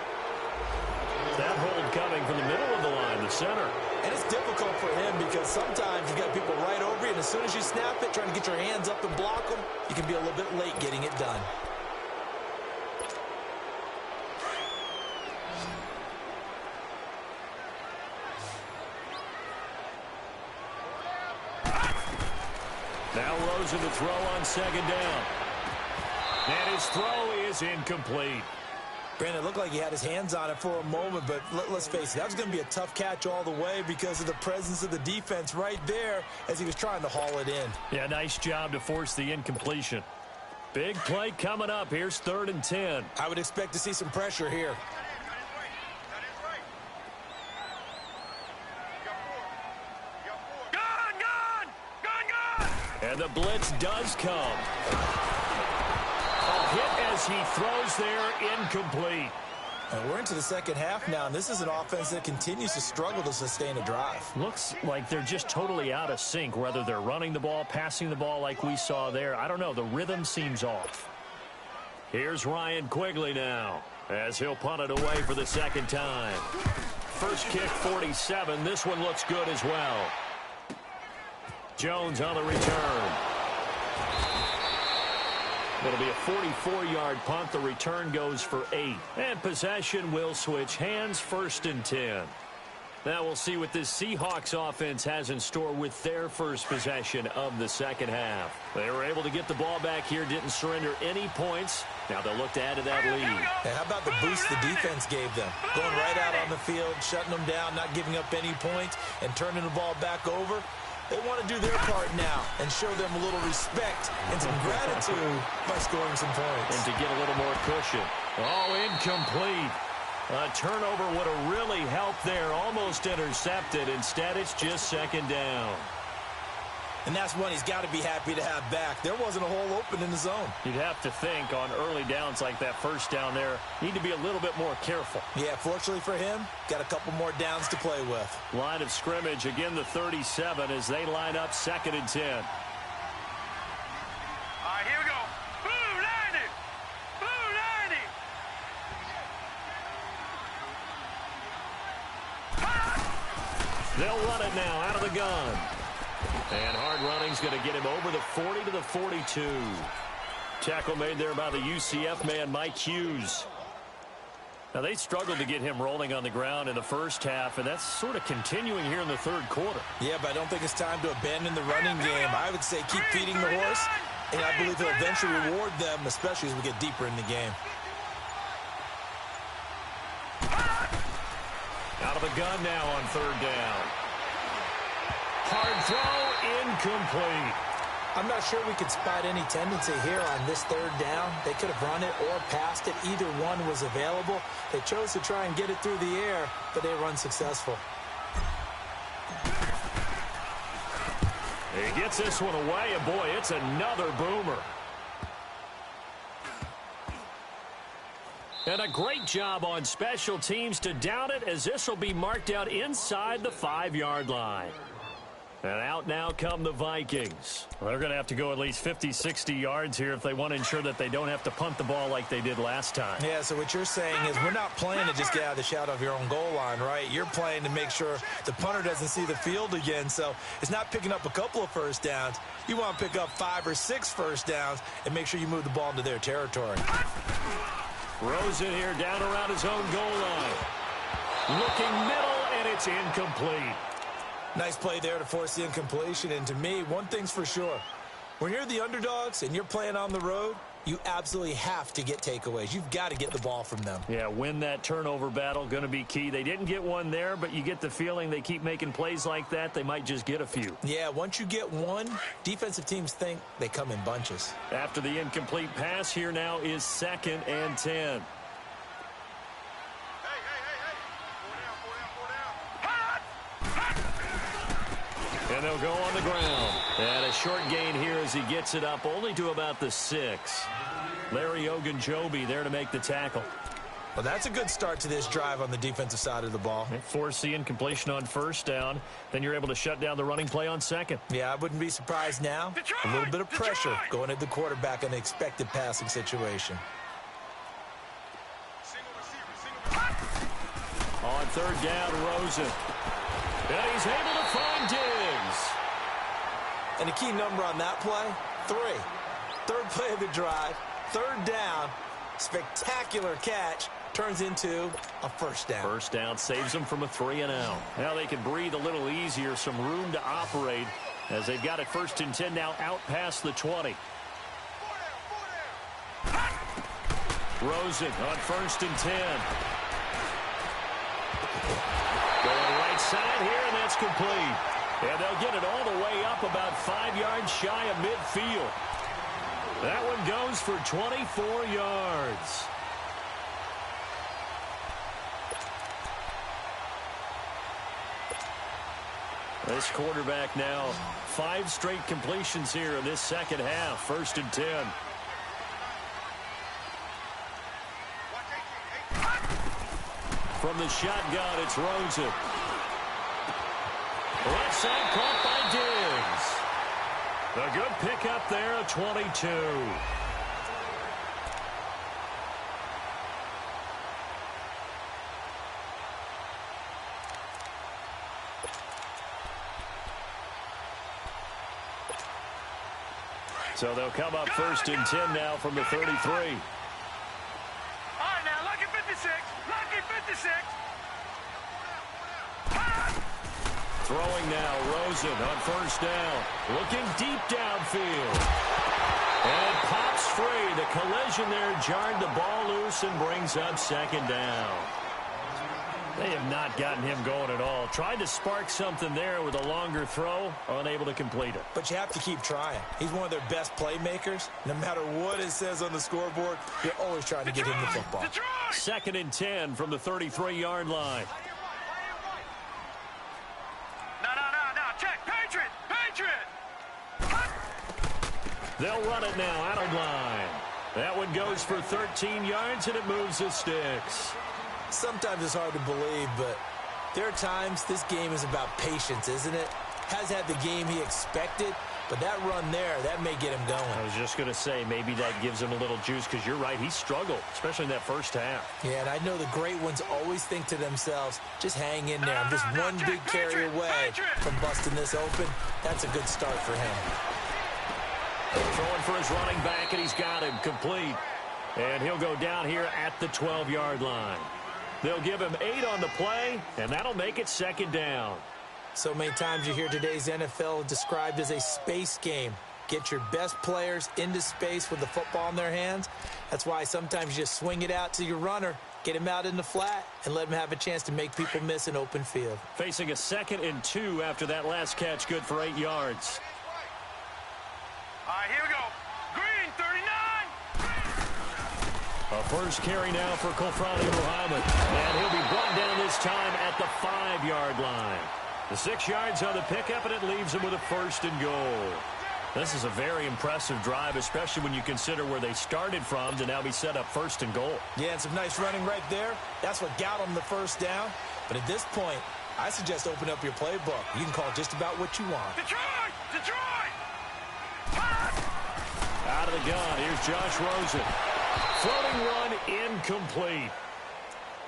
That hold coming from the middle of the line, the center. And it's difficult for him because sometimes you've got people right over you, and as soon as you snap it, trying to get your hands up and block them, you can be a little bit late getting it done. Now Rosen to throw on 2nd down. And his throw is incomplete. Brandon, it looked like he had his hands on it for a moment, but let's face it, that was going to be a tough catch all the way because of the presence of the defense right there as he was trying to haul it in. Yeah, nice job to force the incompletion. Big play coming up. Here's 3rd and 10. I would expect to see some pressure here. And the blitz does come. A hit as he throws there, incomplete. And we're into the second half now, and this is an offense that continues to struggle to sustain a drive. Looks like they're just totally out of sync, whether they're running the ball, passing the ball like we saw there. I don't know. The rhythm seems off. Here's Ryan Quigley now as he'll punt it away for the 2nd time. First kick, 47. This one looks good as well. Jones on the return. It'll be a 44-yard punt. The return goes for 8. And possession will switch hands, 1st and 10. Now we'll see what this Seahawks offense has in store with their first possession of the second half. They were able to get the ball back here, didn't surrender any points. Now they'll look to add to that lead. And how about the boost the defense gave them? Going right out on the field, shutting them down, not giving up any points, and turning the ball back over. They want to do their part now and show them a little respect and some gratitude by scoring some points. And to get a little more cushion. Oh, incomplete. A turnover would have really helped there. Almost intercepted. Instead, it's just 2nd down. And that's one he's got to be happy to have back. There wasn't a hole open in the zone. You'd have to think on early downs like that first down there, need to be a little bit more careful. Yeah, fortunately for him, got a couple more downs to play with. Line of scrimmage, again the 37 as they line up 2nd and 10. All right, here we go. Blue 90. Blue 90. They'll run it now out of the gun. And hard running's going to get him over the 40 to the 42. Tackle made there by the UCF man, Mike Hughes. Now, they struggled to get him rolling on the ground in the first half, and that's sort of continuing here in the third quarter. Yeah, but I don't think it's time to abandon the running game. I would say keep feeding the horse, and I believe he'll eventually reward them, especially as we get deeper in the game. Out of the gun now on third down. Hard throw, incomplete. I'm not sure we could spot any tendency here on this third down. They could have run it or passed it. Either one was available. They chose to try and get it through the air, but they were unsuccessful. He gets this one away, and boy, it's another boomer. And a great job on special teams to down it, as this will be marked out inside the 5-yard line. And out now come the Vikings. Well, they're going to have to go at least 50, 60 yards here if they want to ensure that they don't have to punt the ball like they did last time. Yeah, so what you're saying is we're not playing to just get out of the shadow of your own goal line, right? You're playing to make sure the punter doesn't see the field again. So it's not picking up a couple of first downs. You want to pick up 5 or 6 first downs and make sure you move the ball into their territory. Rosen here down around his own goal line. Looking middle, and it's incomplete. Nice play there to force the incompletion. And to me, one thing's for sure. When you're the underdogs and you're playing on the road, you absolutely have to get takeaways. You've got to get the ball from them. Yeah, win that turnover battle, going to be key. They didn't get one there, but you get the feeling they keep making plays like that, they might just get a few. Yeah, once you get one, defensive teams think they come in bunches. After the incomplete pass, here now is 2nd and 10. And they'll go on the ground. And a short gain here as he gets it up only to about the 6. Larry Ogunjobi there to make the tackle. Well, that's a good start to this drive on the defensive side of the ball. Force the incompletion on first down. Then you're able to shut down the running play on 2nd. Yeah, I wouldn't be surprised now. A little bit of pressure going at the quarterback in an expected passing situation. On 3rd down, Rosen. And he's able to find Diggs. And a key number on that play, 3. 3rd play of the drive, 3rd down, spectacular catch, turns into a first down. First down saves them from a 3-and-out. Now they can breathe a little easier, some room to operate as they've got it 1st and 10 now out past the 20. Rosen on 1st and 10. Going right side here, and that's complete. And they'll get it all the way up about 5 yards shy of midfield. That one goes for 24 yards. This quarterback now 5 straight completions here in this second half. 1st and 10. From the shotgun, it's Rosen. Left side caught by Diggs. A good pickup there at 22. So they'll come up 1st and 10 now from the 33. All right, now, lucky 56. Lucky 56. Throwing now, Rosen on 1st down. Looking deep downfield. And pops free. The collision there jarred the ball loose and brings up 2nd down. They have not gotten him going at all. Tried to spark something there with a longer throw, unable to complete it. But you have to keep trying. He's one of their best playmakers. No matter what it says on the scoreboard, you're always trying to get him the football. 2nd and 10 from the 33-yard line. They'll run it now out of line. That one goes for 13 yards, and it moves the sticks. Sometimes it's hard to believe, but there are times this game is about patience, isn't it? Has had the game he expected, but that run there, that may get him going. I was just going to say, maybe that gives him a little juice, because you're right, he struggled, especially in that first half. Yeah, and I know the great ones always think to themselves, just hang in there. I'm just one big carry away from busting this open. That's a good start for him. Throwing for his running back, and he's got him complete. And he'll go down here at the 12-yard line. They'll give him 8 on the play, and that'll make it 2nd down. So many times you hear today's NFL described as a space game. Get your best players into space with the football in their hands. That's why sometimes you just swing it out to your runner, get him out in the flat, and let him have a chance to make people miss an open field. Facing a 2nd and 2 after that last catch, good for 8 yards. All right, here we go. Green, 39. A first carry now for Kofrani Muhammad. And he'll be brought down this time at the 5-yard line. The 6 yards on the pickup, and it leaves him with a 1st and goal. This is a very impressive drive, especially when you consider where they started from to now be set up 1st and goal. Yeah, and some nice running right there. That's what got them the 1st down. But at this point, I suggest open up your playbook. You can call just about what you want. Detroit! Detroit! Out of the gun, here's Josh Rosen. Floating one, incomplete.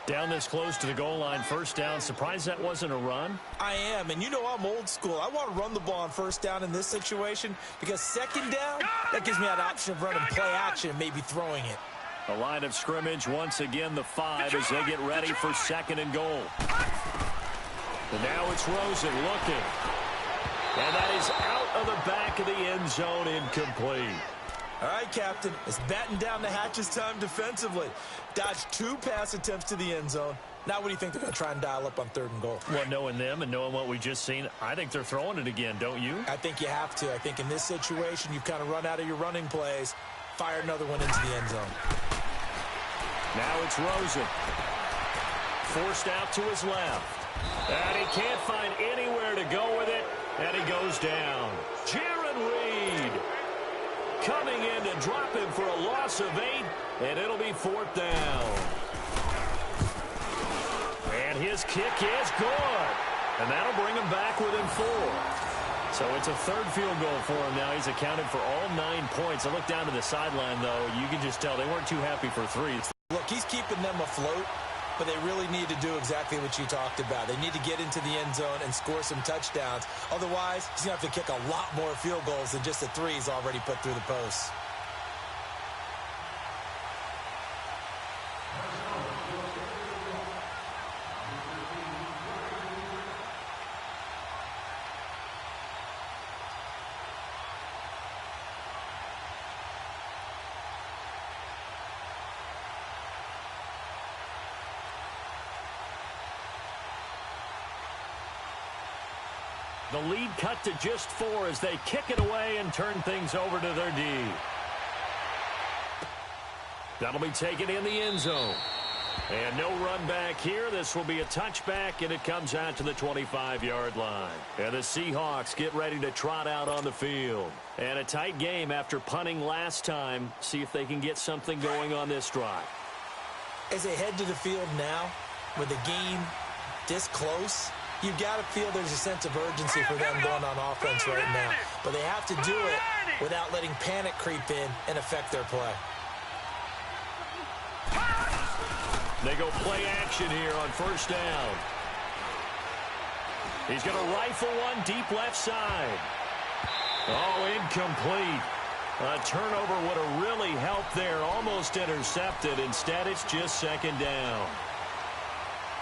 Down this close to the goal line, 1st down. Surprised that wasn't a run? I am, and you know I'm old school. I want to run the ball on 1st down in this situation because 2nd down, that gives me that option of running play action and maybe throwing it. The line of scrimmage, once again, the 5 as they get ready for 2nd and goal. And now it's Rosen looking. And that is out of the back of the end zone, incomplete. All right, Captain, it's batten down the hatches time defensively. Dodged 2 pass attempts to the end zone. Now what do you think they're going to try and dial up on 3rd and goal? Well, knowing them and knowing what we just seen, I think they're throwing it again, don't you? I think you have to. I think in this situation, you've kind of run out of your running plays. Fire another one into the end zone. Now it's Rosen. Forced out to his left. And he can't find anywhere to go with it. And he goes down. Jaron Reed coming in to drop him for a loss of 8, and it'll be 4th down. And his kick is good, and that'll bring him back within 4. So it's a 3rd field goal for him now. He's accounted for all 9 points. I look down to the sideline, though. You can just tell they weren't too happy for 3. Look, he's keeping them afloat, but they really need to do exactly what you talked about. They need to get into the end zone and score some touchdowns. Otherwise, he's going to have to kick a lot more field goals than just the 3 he's already put through the posts. The lead cut to just 4 as they kick it away and turn things over to their D. That'll be taken in the end zone. And no run back here. This will be a touchback, and it comes out to the 25-yard line. And the Seahawks get ready to trot out on the field. And a tight game after punting last time. See if they can get something going on this drive. As they head to the field now, with the game this close, you've got to feel there's a sense of urgency for them going on offense right now. But they have to do it without letting panic creep in and affect their play. They go play action here on 1st down. He's going to rifle one deep left side. Oh, incomplete. A turnover would have really helped there. Almost intercepted. Instead, it's just 2nd down.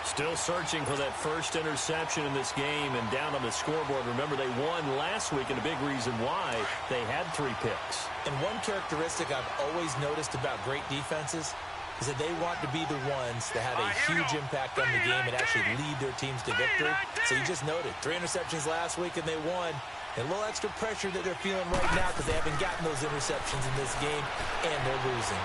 Still searching for that first interception in this game and down on the scoreboard. Remember, they won last week, and a big reason why they had 3 picks. And one characteristic I've always noticed about great defenses is that they want to be the ones that have a huge impact on the game and actually lead their teams to victory. So you just noted 3 interceptions last week, and they won. And a little extra pressure that they're feeling right now because they haven't gotten those interceptions in this game, and they're losing.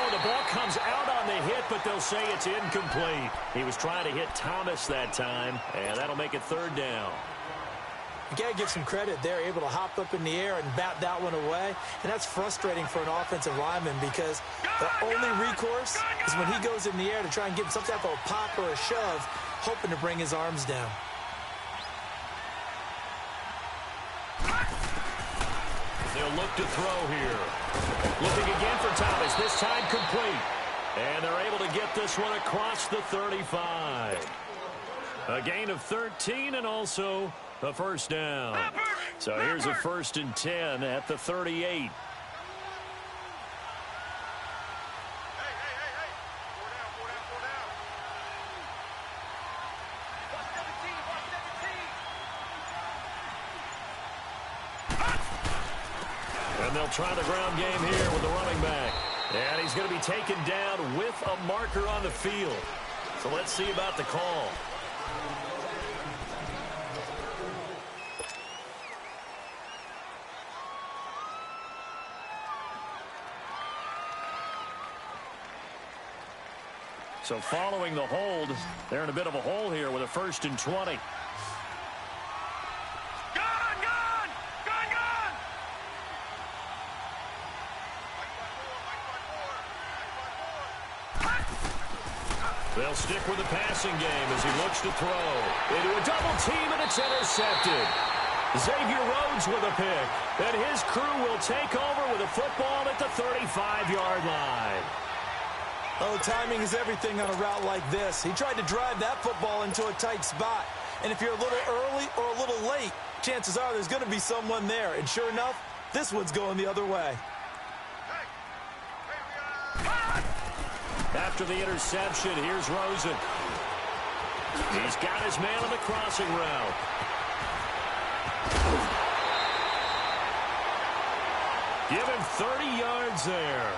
The ball comes out on the hit, but they'll say it's incomplete. He was trying to hit Thomas that time, and that'll make it 3rd down. You got to give some credit. They're able to hop up in the air and bat that one away, and that's frustrating for an offensive lineman because the only recourse is when he goes in the air to try and get some type of a pop or a shove, hoping to bring his arms down. They'll look to throw here. Looking again for Thomas, this time complete. And they're able to get this one across the 35. A gain of 13 and also a 1st down. So here's a 1st and 10 at the 38. they'll try the ground game here with the running back. And he's going to be taken down with a marker on the field. So let's see about the call. So following the hold, they're in a bit of a hole here with a 1st and 20. They'll stick with the passing game as he looks to throw. Into a double team, and it's intercepted. Xavier Rhodes with a pick. And his crew will take over with a football at the 35-yard line. Oh, timing is everything on a route like this. He tried to drive that football into a tight spot. And if you're a little early or a little late, chances are there's going to be someone there. And sure enough, this one's going the other way. After the interception, here's Rosen. He's got his man on the crossing route. Give him 30 yards there.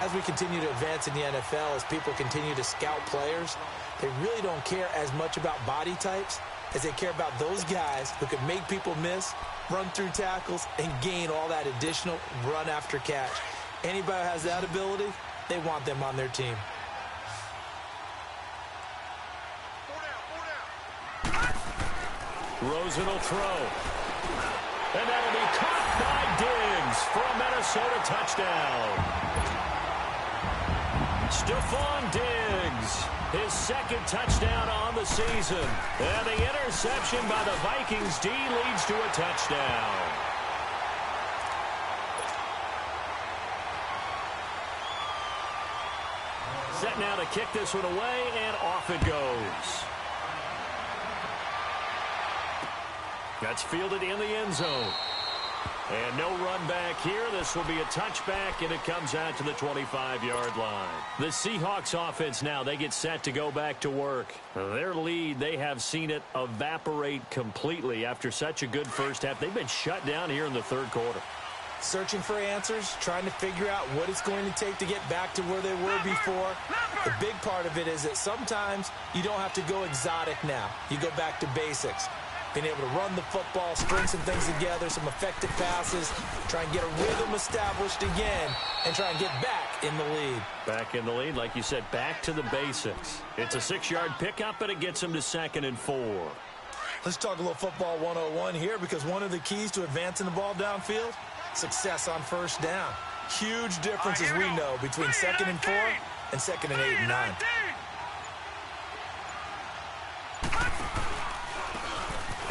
As we continue to advance in the NFL, as people continue to scout players, they really don't care as much about body types as they care about those guys who can make people miss, run through tackles, and gain all that additional run after catch. Anybody who has that ability, they want them on their team. Rosen will throw. And that'll be caught by Diggs for a Minnesota touchdown. Stephon Diggs, his 2nd touchdown on the season. And the interception by the Vikings D leads to a touchdown. Set now to kick this one away, and off it goes. That's fielded in the end zone. And no run back here. This will be a touchback, and it comes out to the 25-yard line. The Seahawks offense now, they get set to go back to work. Their lead, they have seen it evaporate completely after such a good first half. They've been shut down here in the 3rd quarter. Searching for answers, trying to figure out what it's going to take to get back to where they were before. The big part of it is that sometimes you don't have to go exotic now. You go back to basics. Being able to run the football, string some things together, some effective passes, try and get a rhythm established again, and try and get back in the lead. Back in the lead, like you said, back to the basics. It's a 6-yard pickup, and it gets them to 2nd and 4. Let's talk a little football 101 here, because one of the keys to advancing the ball downfield, success on 1st down. Huge difference, as we know, between 2nd and 4 and 2nd and 8 and 9.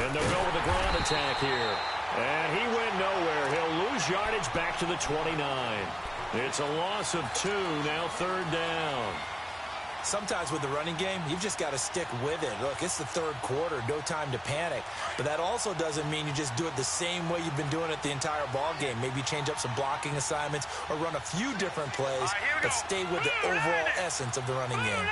And they'll go with the ground attack here. And he went nowhere. He'll lose yardage back to the 29. It's a loss of 2, now 3rd down. Sometimes with the running game, you've just got to stick with it. Look, it's the 3rd quarter, no time to panic. But that also doesn't mean you just do it the same way you've been doing it the entire ball game. Maybe change up some blocking assignments or run a few different plays, but stay with the overall essence of the running game.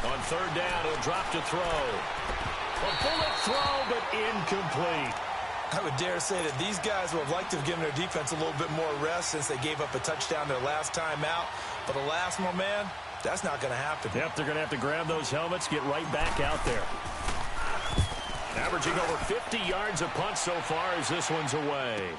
On 3rd down, he'll drop to throw. A bullet throw, but incomplete. I would dare say that these guys would have liked to have given their defense a little bit more rest since they gave up a touchdown their last time out. But alas, my man, that's not going to happen. Yep, they're going to have to grab those helmets, get right back out there. Averaging over 50 yards a punt so far as this one's away.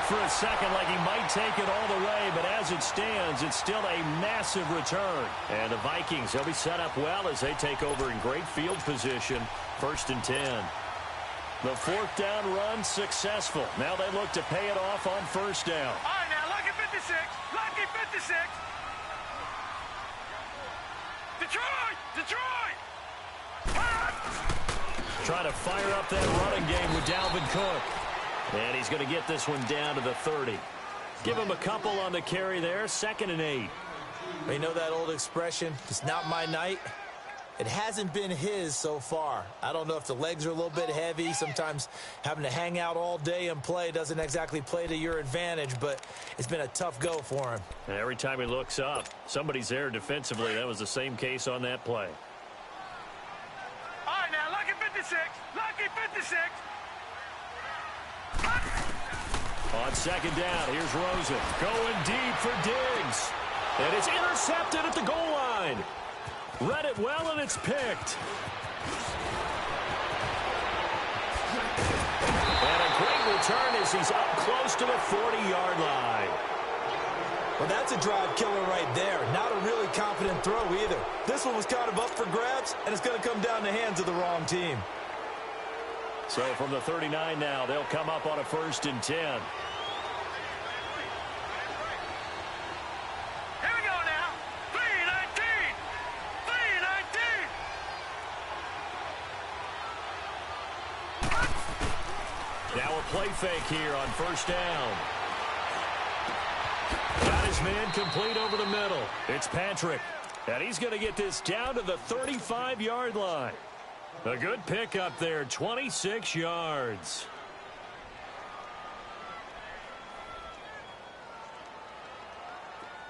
For a second like he might take it all the way, but as it stands, it's still a massive return. And the Vikings, they'll be set up well as they take over in great field position. 1st and 10. The 4th down run successful. Now they look to pay it off on 1st down. All right, now, lucky 56. Lucky 56. Detroit! Trying to fire up that running game with Dalvin Cook. And he's going to get this one down to the 30. Give him a couple on the carry there. 2nd and 8. You know that old expression, it's not my night? It hasn't been his so far. I don't know if the legs are a little bit heavy. Sometimes having to hang out all day and play doesn't exactly play to your advantage, but it's been a tough go for him. And every time he looks up, somebody's there defensively. That was the same case on that play. All right, now, lucky 56. Lucky 56. On second down, here's Rosen going deep for Diggs. And it's intercepted at the goal line. Read it well, and it's picked. And a great return as he's up close to the 40-yard line. Well, that's a drive killer right there. Not a really confident throw either. This one was kind of up for grabs, and it's going to come down the hands of the wrong team. So from the 39 now, they'll come up on a 1st and 10. Here we go now. 3-19. 3-19. Now a play fake here on 1st down. Got his man complete over the middle. It's Patrick. And he's going to get this down to the 35-yard line. A good pickup there, 26 yards.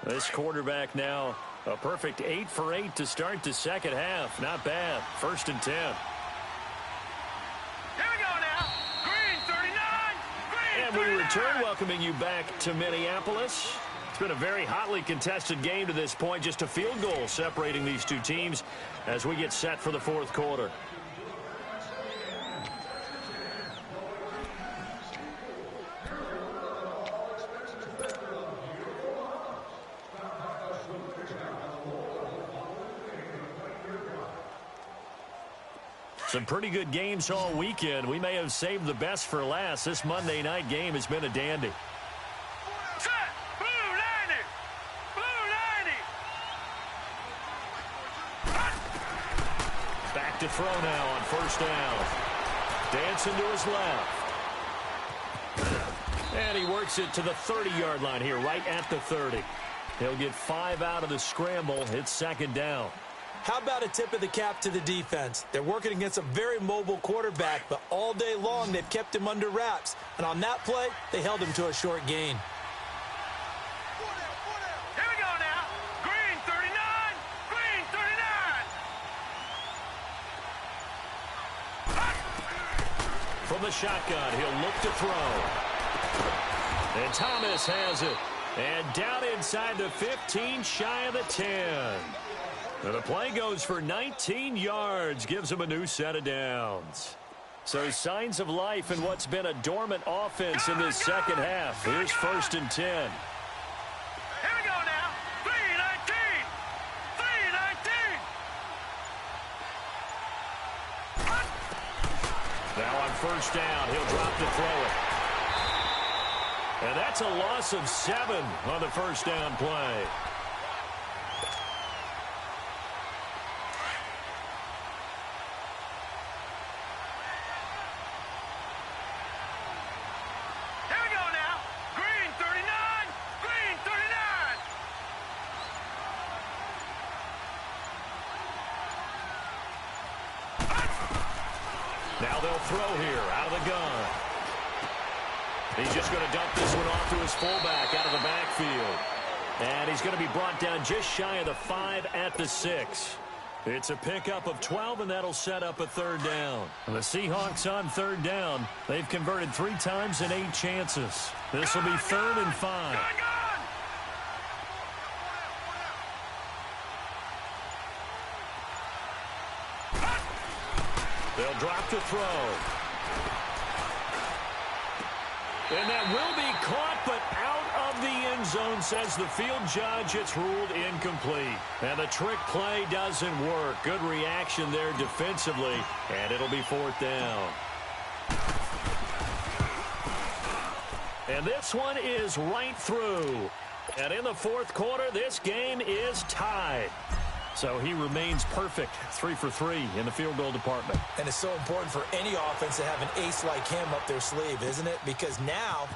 This quarterback now, a perfect 8 for 8 to start the second half. Not bad. 1st and 10. Here we go now. Green 39. Green And 39. we return, welcoming you back to Minneapolis. It's been a very hotly contested game to this point. Just a field goal separating these two teams as we get set for the 4th quarter. Some pretty good games all weekend. We may have saved the best for last. This Monday night game has been a dandy. Set. Blue 90. Blue 90. Back to throw now on 1st down. Dancing to his left. And he works it to the 30-yard line here, right at the 30. He'll get 5 out of the scramble. It's 2nd down. How about a tip of the cap to the defense? They're working against a very mobile quarterback, but all day long they've kept him under wraps. And on that play, they held him to a short gain. Here we go now. Green 39. Green 39. From the shotgun, he'll look to throw. And Thomas has it. And down inside the 15, shy of the 10. And the play goes for 19 yards, gives him a new set of downs. So signs of life in what's been a dormant offense in this second half. Here's 1st and 10. Here we go now. 3-19. 3-19. Now on 1st down, he'll drop to throw it. And that's a loss of 7 on the 1st down play. Now they'll throw here out of the gun. He's just going to dump this one off to his fullback out of the backfield. And he's going to be brought down just shy of the 5 at the 6. It's a pickup of 12, and that'll set up a 3rd down. And the Seahawks on 3rd down. They've converted 3 times in 8 chances. This will be 3rd and 5. They'll drop to throw. And that will be caught, but out of the end zone, says the field judge. It's ruled incomplete. And the trick play doesn't work. Good reaction there defensively, and it'll be 4th down. And this one is right through. And in the 4th quarter, this game is tied. So he remains perfect, 3 for 3 in the field goal department. And it's so important for any offense to have an ace like him up their sleeve, isn't it? Because now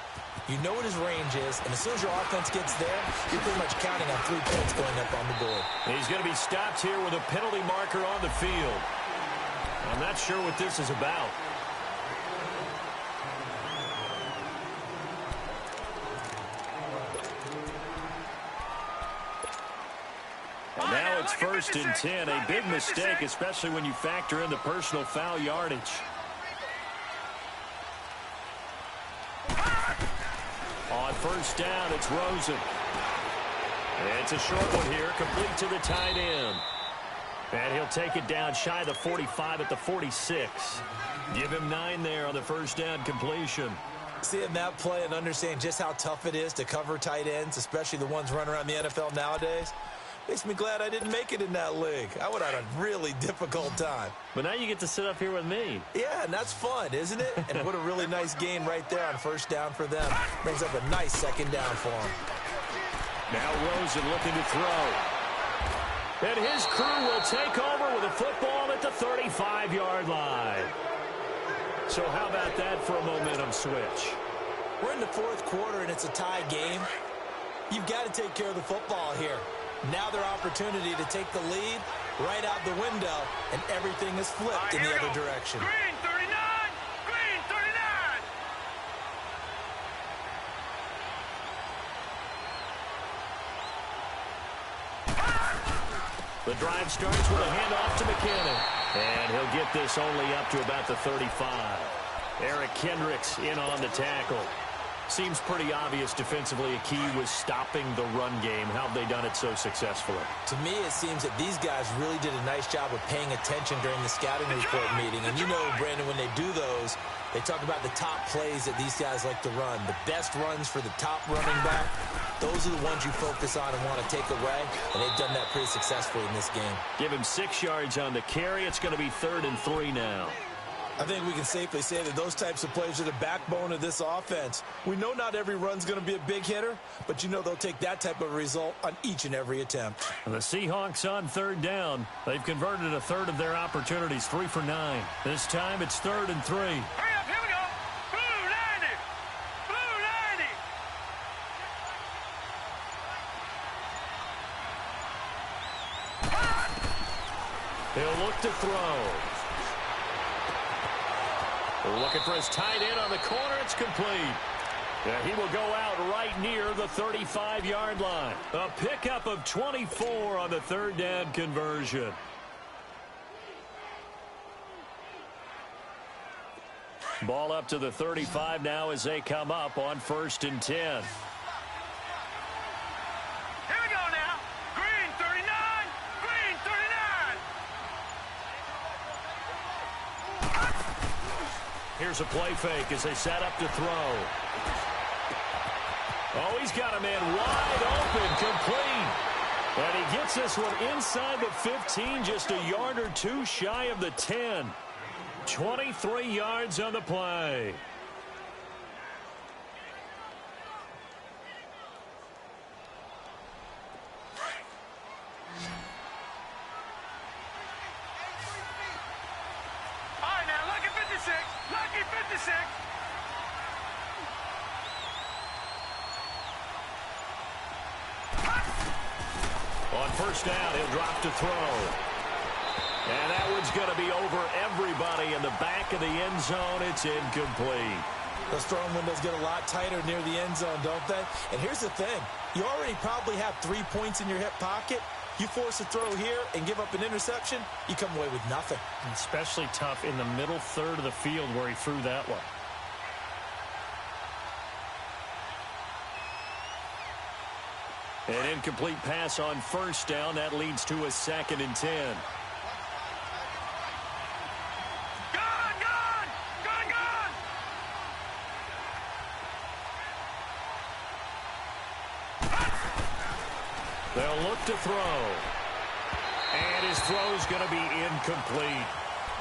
You know what his range is, and as soon as your offense gets there, you're pretty much counting on 3 points going up on the board. He's going to be stopped here with a penalty marker on the field. I'm not sure what this is about. And now it's 1st and 10. A big mistake, especially when you factor in the personal foul yardage. On 1st down, it's Rosen. It's a short one here, complete to the tight end. And he'll take it down shy of the 45 at the 46. Give him 9 there on the 1st down completion. Seeing that play and understanding just how tough it is to cover tight ends, especially the ones running around the NFL nowadays, makes me glad I didn't make it in that league. I would have had a really difficult time. But now you get to sit up here with me. Yeah, and that's fun, isn't it? And what a really nice gain right there on 1st down for them. Brings up a nice 2nd down for them. Now Rosen looking to throw. And his crew will take over with a football at the 35-yard line. So how about that for a momentum switch? We're in the 4th quarter, and it's a tie game. You've got to take care of the football here. Now their opportunity to take the lead right out the window, and everything is flipped in the other direction. Green 39! Green 39! The drive starts with a handoff to McKinnon. And he'll get this only up to about the 35. Eric Kendricks in on the tackle. Seems pretty obvious defensively a key was stopping the run game. How have they done it so successfully? To me, it seems that these guys really did a nice job of paying attention during the scouting report meeting. And you know, Brandon, when they do those, they talk about the top plays that these guys like to run. The best runs for the top running back, those are the ones you focus on and want to take away. And they've done that pretty successfully in this game. Give him 6 yards on the carry. It's going to be 3rd and 3 now. I think we can safely say that those types of plays are the backbone of this offense. We know not every run's going to be a big hitter, but you know they'll take that type of result on each and every attempt. The Seahawks on 3rd down. They've converted a third of their opportunities, 3 for 9. This time it's 3rd and 3. Hurry up, here we go! Blue 90! Blue 90! He'll look to throw. Looking for his tight end on the corner. It's complete. Yeah, he will go out right near the 35-yard line. A pickup of 24 on the 3rd down conversion. Ball up to the 35 now as they come up on 1st and 10. Here we go now. Green 39! Green 39! Here's a play fake as they set up to throw. Oh, he's got a man wide open, complete. And he gets this one inside the 15, just a yard or 2 shy of the 10. 23 yards on the play. All right, now, lucky 56. Lucky 56. On 1st down, he'll drop to throw. And that one's going to be over everybody in the back of the end zone. It's incomplete. Those throwing windows get a lot tighter near the end zone, don't they? And here's the thing. You already probably have 3 points in your hip pocket. You force a throw here and give up an interception, you come away with nothing. Especially tough in the middle third of the field where he threw that one. An incomplete pass on 1st down. That leads to a 2nd and 10. Gone, gone! Gone, gone! They'll look to throw. And his throw's going to be incomplete.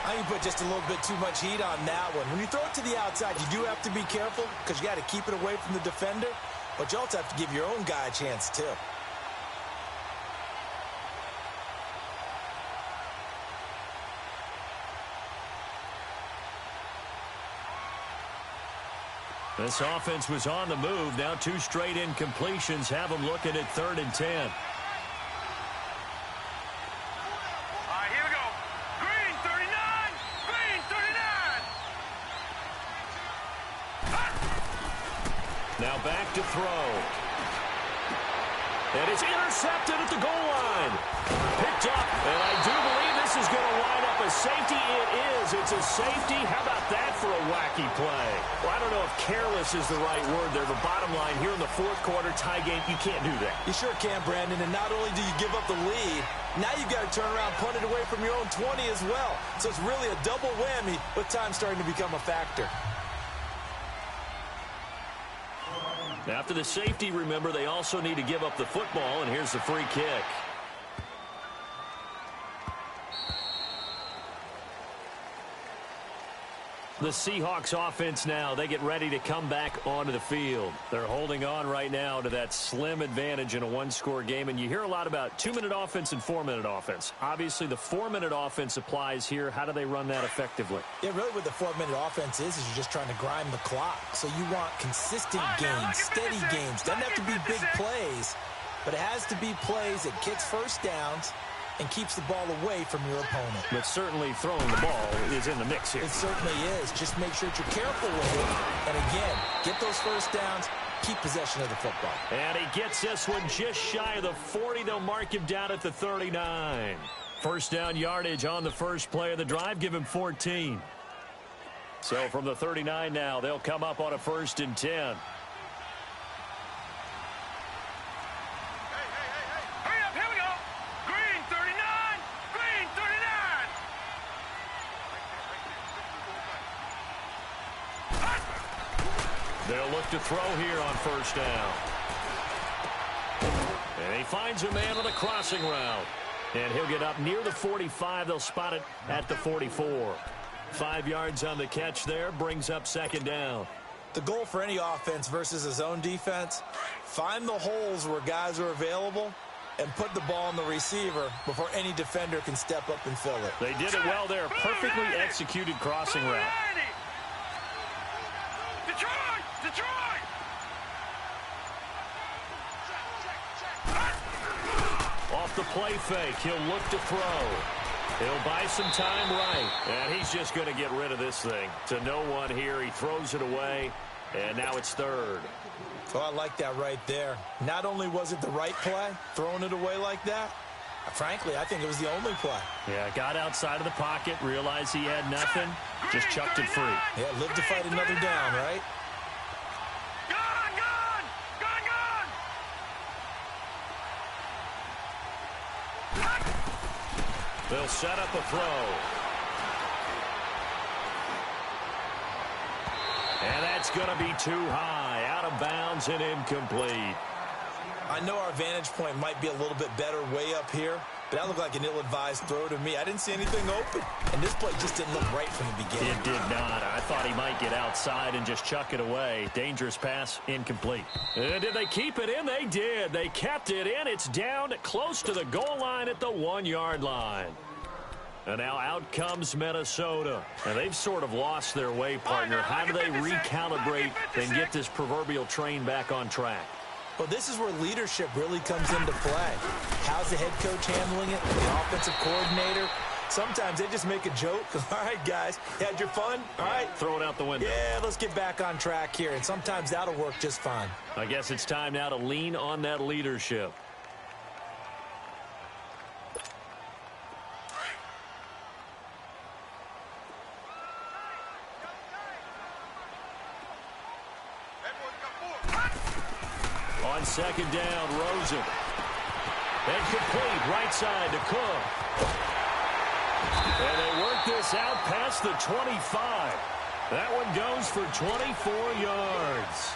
I think you put just a little bit too much heat on that one. When you throw it to the outside, you do have to be careful because you got to keep it away from the defender. But you also have to give your own guy a chance, too. This offense was on the move. Now 2 straight incompletions have them looking at 3rd and 10. All right, here we go. Green 39. Green 39. Now back to throw. And it's intercepted at the goal line. Picked up, and I do believe this is going to wind up a safety. It is. It's a safety. How about that for a wacky play? Well, I don't know if careless is the right word there, but bottom line, here in the 4th quarter tie game, you can't do that. You sure can, Brandon, and not only do you give up the lead, now you've got to turn around, punt it away from your own 20 as well. So it's really a double whammy with time starting to become a factor. After the safety, remember, they also need to give up the football, and here's the free kick. The Seahawks offense now, they get ready to come back onto the field. They're holding on right now to that slim advantage in a 1-score game, and you hear a lot about 2-minute offense and 4-minute offense. Obviously, the 4-minute offense applies here. How do they run that effectively? Yeah, really what the 4-minute offense is you're just trying to grind the clock. So you want consistent games, steady games. Doesn't have to be big plays, but it has to be plays that gets first downs and keeps the ball away from your opponent. But certainly throwing the ball is in the mix here. It certainly is. Just make sure that you're careful with it. And again, get those first downs, keep possession of the football. And he gets this one just shy of the 40. They'll mark him down at the 39. First down yardage on the first play of the drive. Give him 14. So from the 39 now, they'll come up on a 1st and 10. They'll look to throw here on first down. And he finds a man on a crossing route. And he'll get up near the 45. They'll spot it at the 44. 5 yards on the catch there. Brings up 2nd down. The goal for any offense versus a zone defense, find the holes where guys are available and put the ball on the receiver before any defender can step up and fill it. They did it well there. Perfectly executed crossing route. Detroit! Off the play fake, he'll look to throw. He'll buy some time right. And he's just going to get rid of this thing. To no one here, he throws it away. And now it's 3rd. Oh, I like that right there. Not only was it the right play, throwing it away like that, frankly, I think it was the only play. Yeah, got outside of the pocket, realized he had nothing, just chucked it free. Yeah, live to fight another down, right? They'll set up a throw. And that's going to be too high, out of bounds and incomplete. I know our vantage point might be a little bit better way up here, but that looked like an ill-advised throw to me. I didn't see anything open, and this play just didn't look right from the beginning. It did not. I thought he might get outside and just chuck it away. Dangerous pass, incomplete. And did they keep it in? They did. They kept it in. It's down close to the goal line at the 1-yard line. And now out comes Minnesota. And they've sort of lost their way, partner. How do they recalibrate and get this proverbial train back on track? Well, this is where leadership really comes into play. How's the head coach handling it? The offensive coordinator? Sometimes they just make a joke. All right, guys, you had your fun? All right. Throw it out the window. Yeah, let's get back on track here. And sometimes that'll work just fine. I guess it's time now to lean on that leadership. On 2nd down, Rosen. And complete, right side to Cook. And they work this out past the 25. That one goes for 24 yards.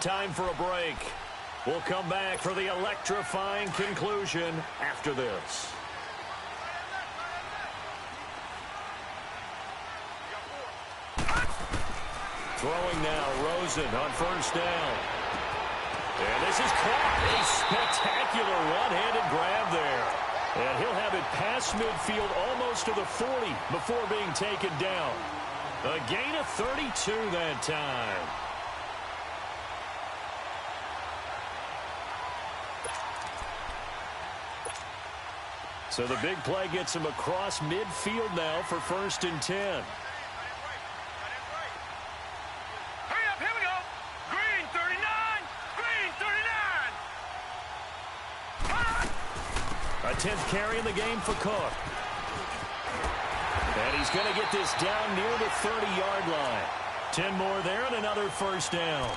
Time for a break. We'll come back for the electrifying conclusion after this. Throwing now, Rosen on first down. And this is caught. A spectacular one-handed grab there. And he'll have it past midfield almost to the 40 before being taken down. A gain of 32 that time. So the big play gets him across midfield now for 1st and 10. Hurry up, here we go. Green 39, green 39. A 10th carry in the game for Cook. And he's going to get this down near the 30-yard line. 10 more there and another first down.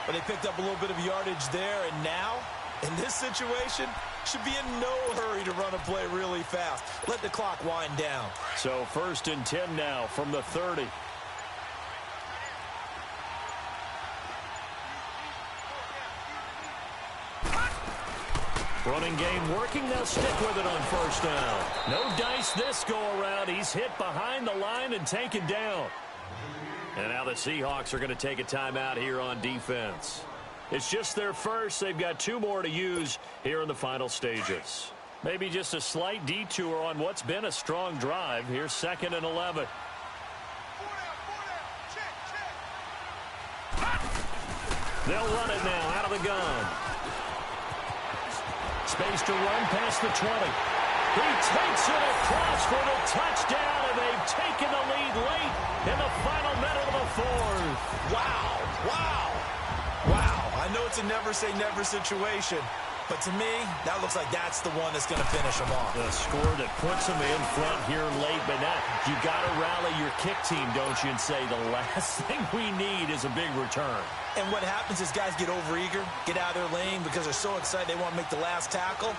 But they picked up a little bit of yardage there, and now, in this situation, should be in no hurry to run a play really fast. Let the clock wind down. So 1st and 10 now from the 30. Running game working. They'll stick with it on 1st down. No dice this go-around. He's hit behind the line and taken down. And now the Seahawks are going to take a timeout here on defense. It's just their first. They've got 2 more to use here in the final stages. Maybe just a slight detour on what's been a strong drive. Here's 2nd and 11. They'll run it now out of the gun. Space to run past the 20. He takes it across for the touchdown, and they've taken the lead late in the final minute of the 4th. Wow, wow, wow. I know it's a never-say-never situation, but to me, that looks like that's the one that's going to finish them off. The score that puts them in front here late, but now you got to rally your kick team, don't you, and say the last thing we need is a big return. And what happens is guys get overeager, get out of their lane because they're so excited they want to make the last tackle.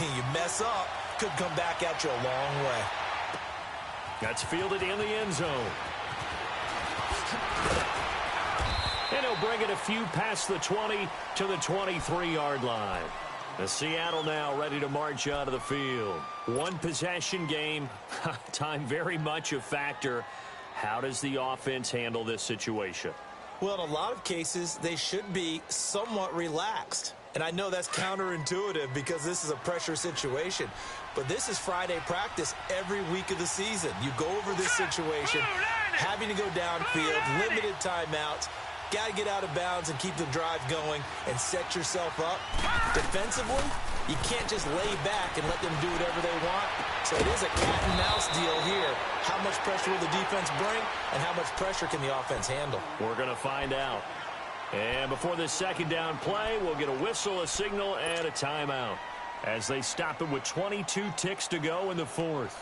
You mess up, could come back at you a long way. That's fielded in the end zone. And he'll bring it a few past the 20 to the 23-yard line. The Seattle now ready to march out of the field. One possession game. Time very much a factor. How does the offense handle this situation? Well, in a lot of cases, they should be somewhat relaxed. And I know that's counterintuitive because this is a pressure situation. But this is Friday practice every week of the season. You go over this situation, having to go downfield, limited timeouts. Got to get out of bounds and keep the drive going and set yourself up. Defensively, you can't just lay back and let them do whatever they want. So it is a cat and mouse deal here. How much pressure will the defense bring and how much pressure can the offense handle? We're going to find out. And before this 2nd down play, we'll get a whistle, a signal, and a timeout as they stop it with 22 ticks to go in the 4th.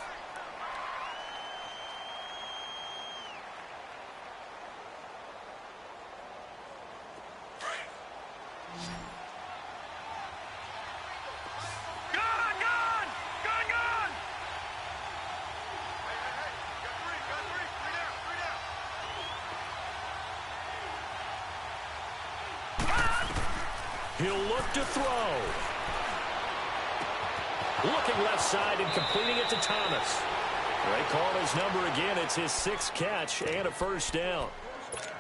He'll look to throw. Looking left side and completing it to Thomas. They call his number again. It's his 6th catch and a first down.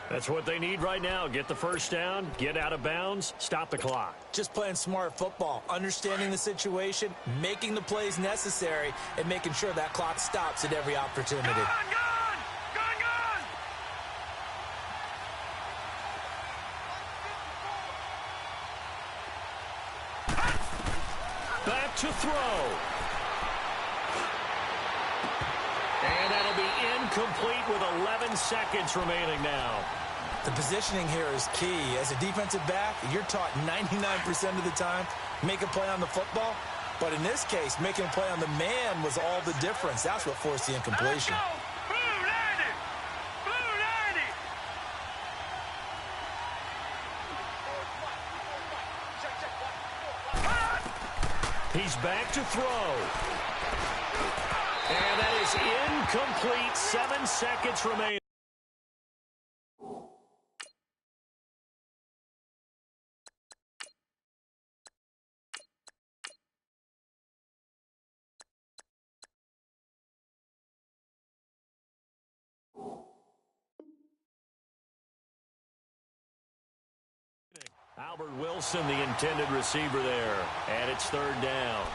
That's what they need right now. Get the first down, get out of bounds, stop the clock. Just playing smart football, understanding the situation, making the plays necessary, and making sure that clock stops at every opportunity. Back to throw. And that'll be incomplete with 11 seconds remaining now. The positioning here is key. As a defensive back, you're taught 99% of the time, make a play on the football. But in this case, making a play on the man was all the difference. That's what forced the incompletion. He's back to throw. And that is incomplete. 7 seconds remaining. Albert Wilson, the intended receiver there, and it's third down.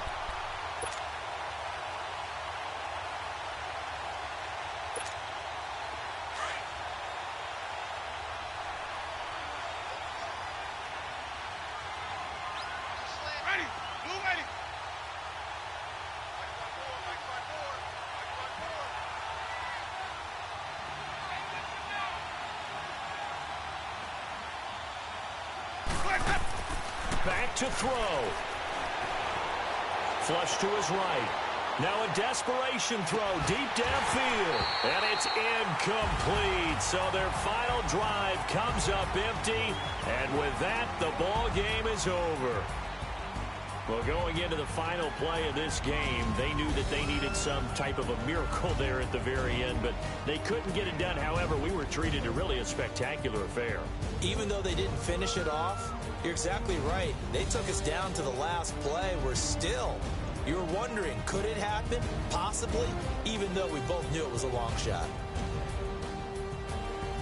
Back to throw. Flush to his right. Now a desperation throw deep downfield. And it's incomplete. So their final drive comes up empty. And with that, the ball game is over. Well, going into the final play of this game, they knew that they needed some type of a miracle there at the very end, but they couldn't get it done. However, we were treated to really a spectacular affair. Even though they didn't finish it off, you're exactly right. They took us down to the last play. We're still, you're wondering, could it happen? Possibly, even though we both knew it was a long shot.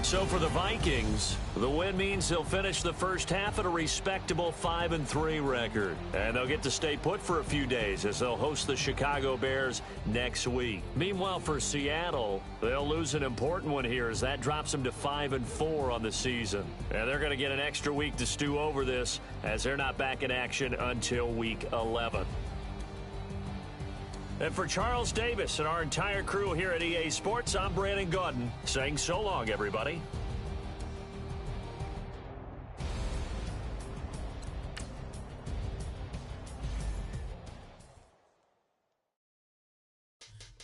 So for the Vikings, the win means they'll finish the first half at a respectable 5-3 record. And they'll get to stay put for a few days as they'll host the Chicago Bears next week. Meanwhile, for Seattle, they'll lose an important one here as that drops them to 5-4 on the season. And they're going to get an extra week to stew over this as they're not back in action until week 11. And for Charles Davis and our entire crew here at EA Sports, I'm Brandon Gaudin saying so long, everybody.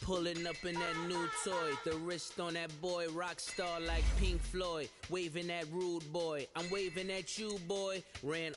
Pulling up in that new toy, the wrist on that boy, rock star like Pink Floyd, waving at rude boy. I'm waving at you, boy. Ran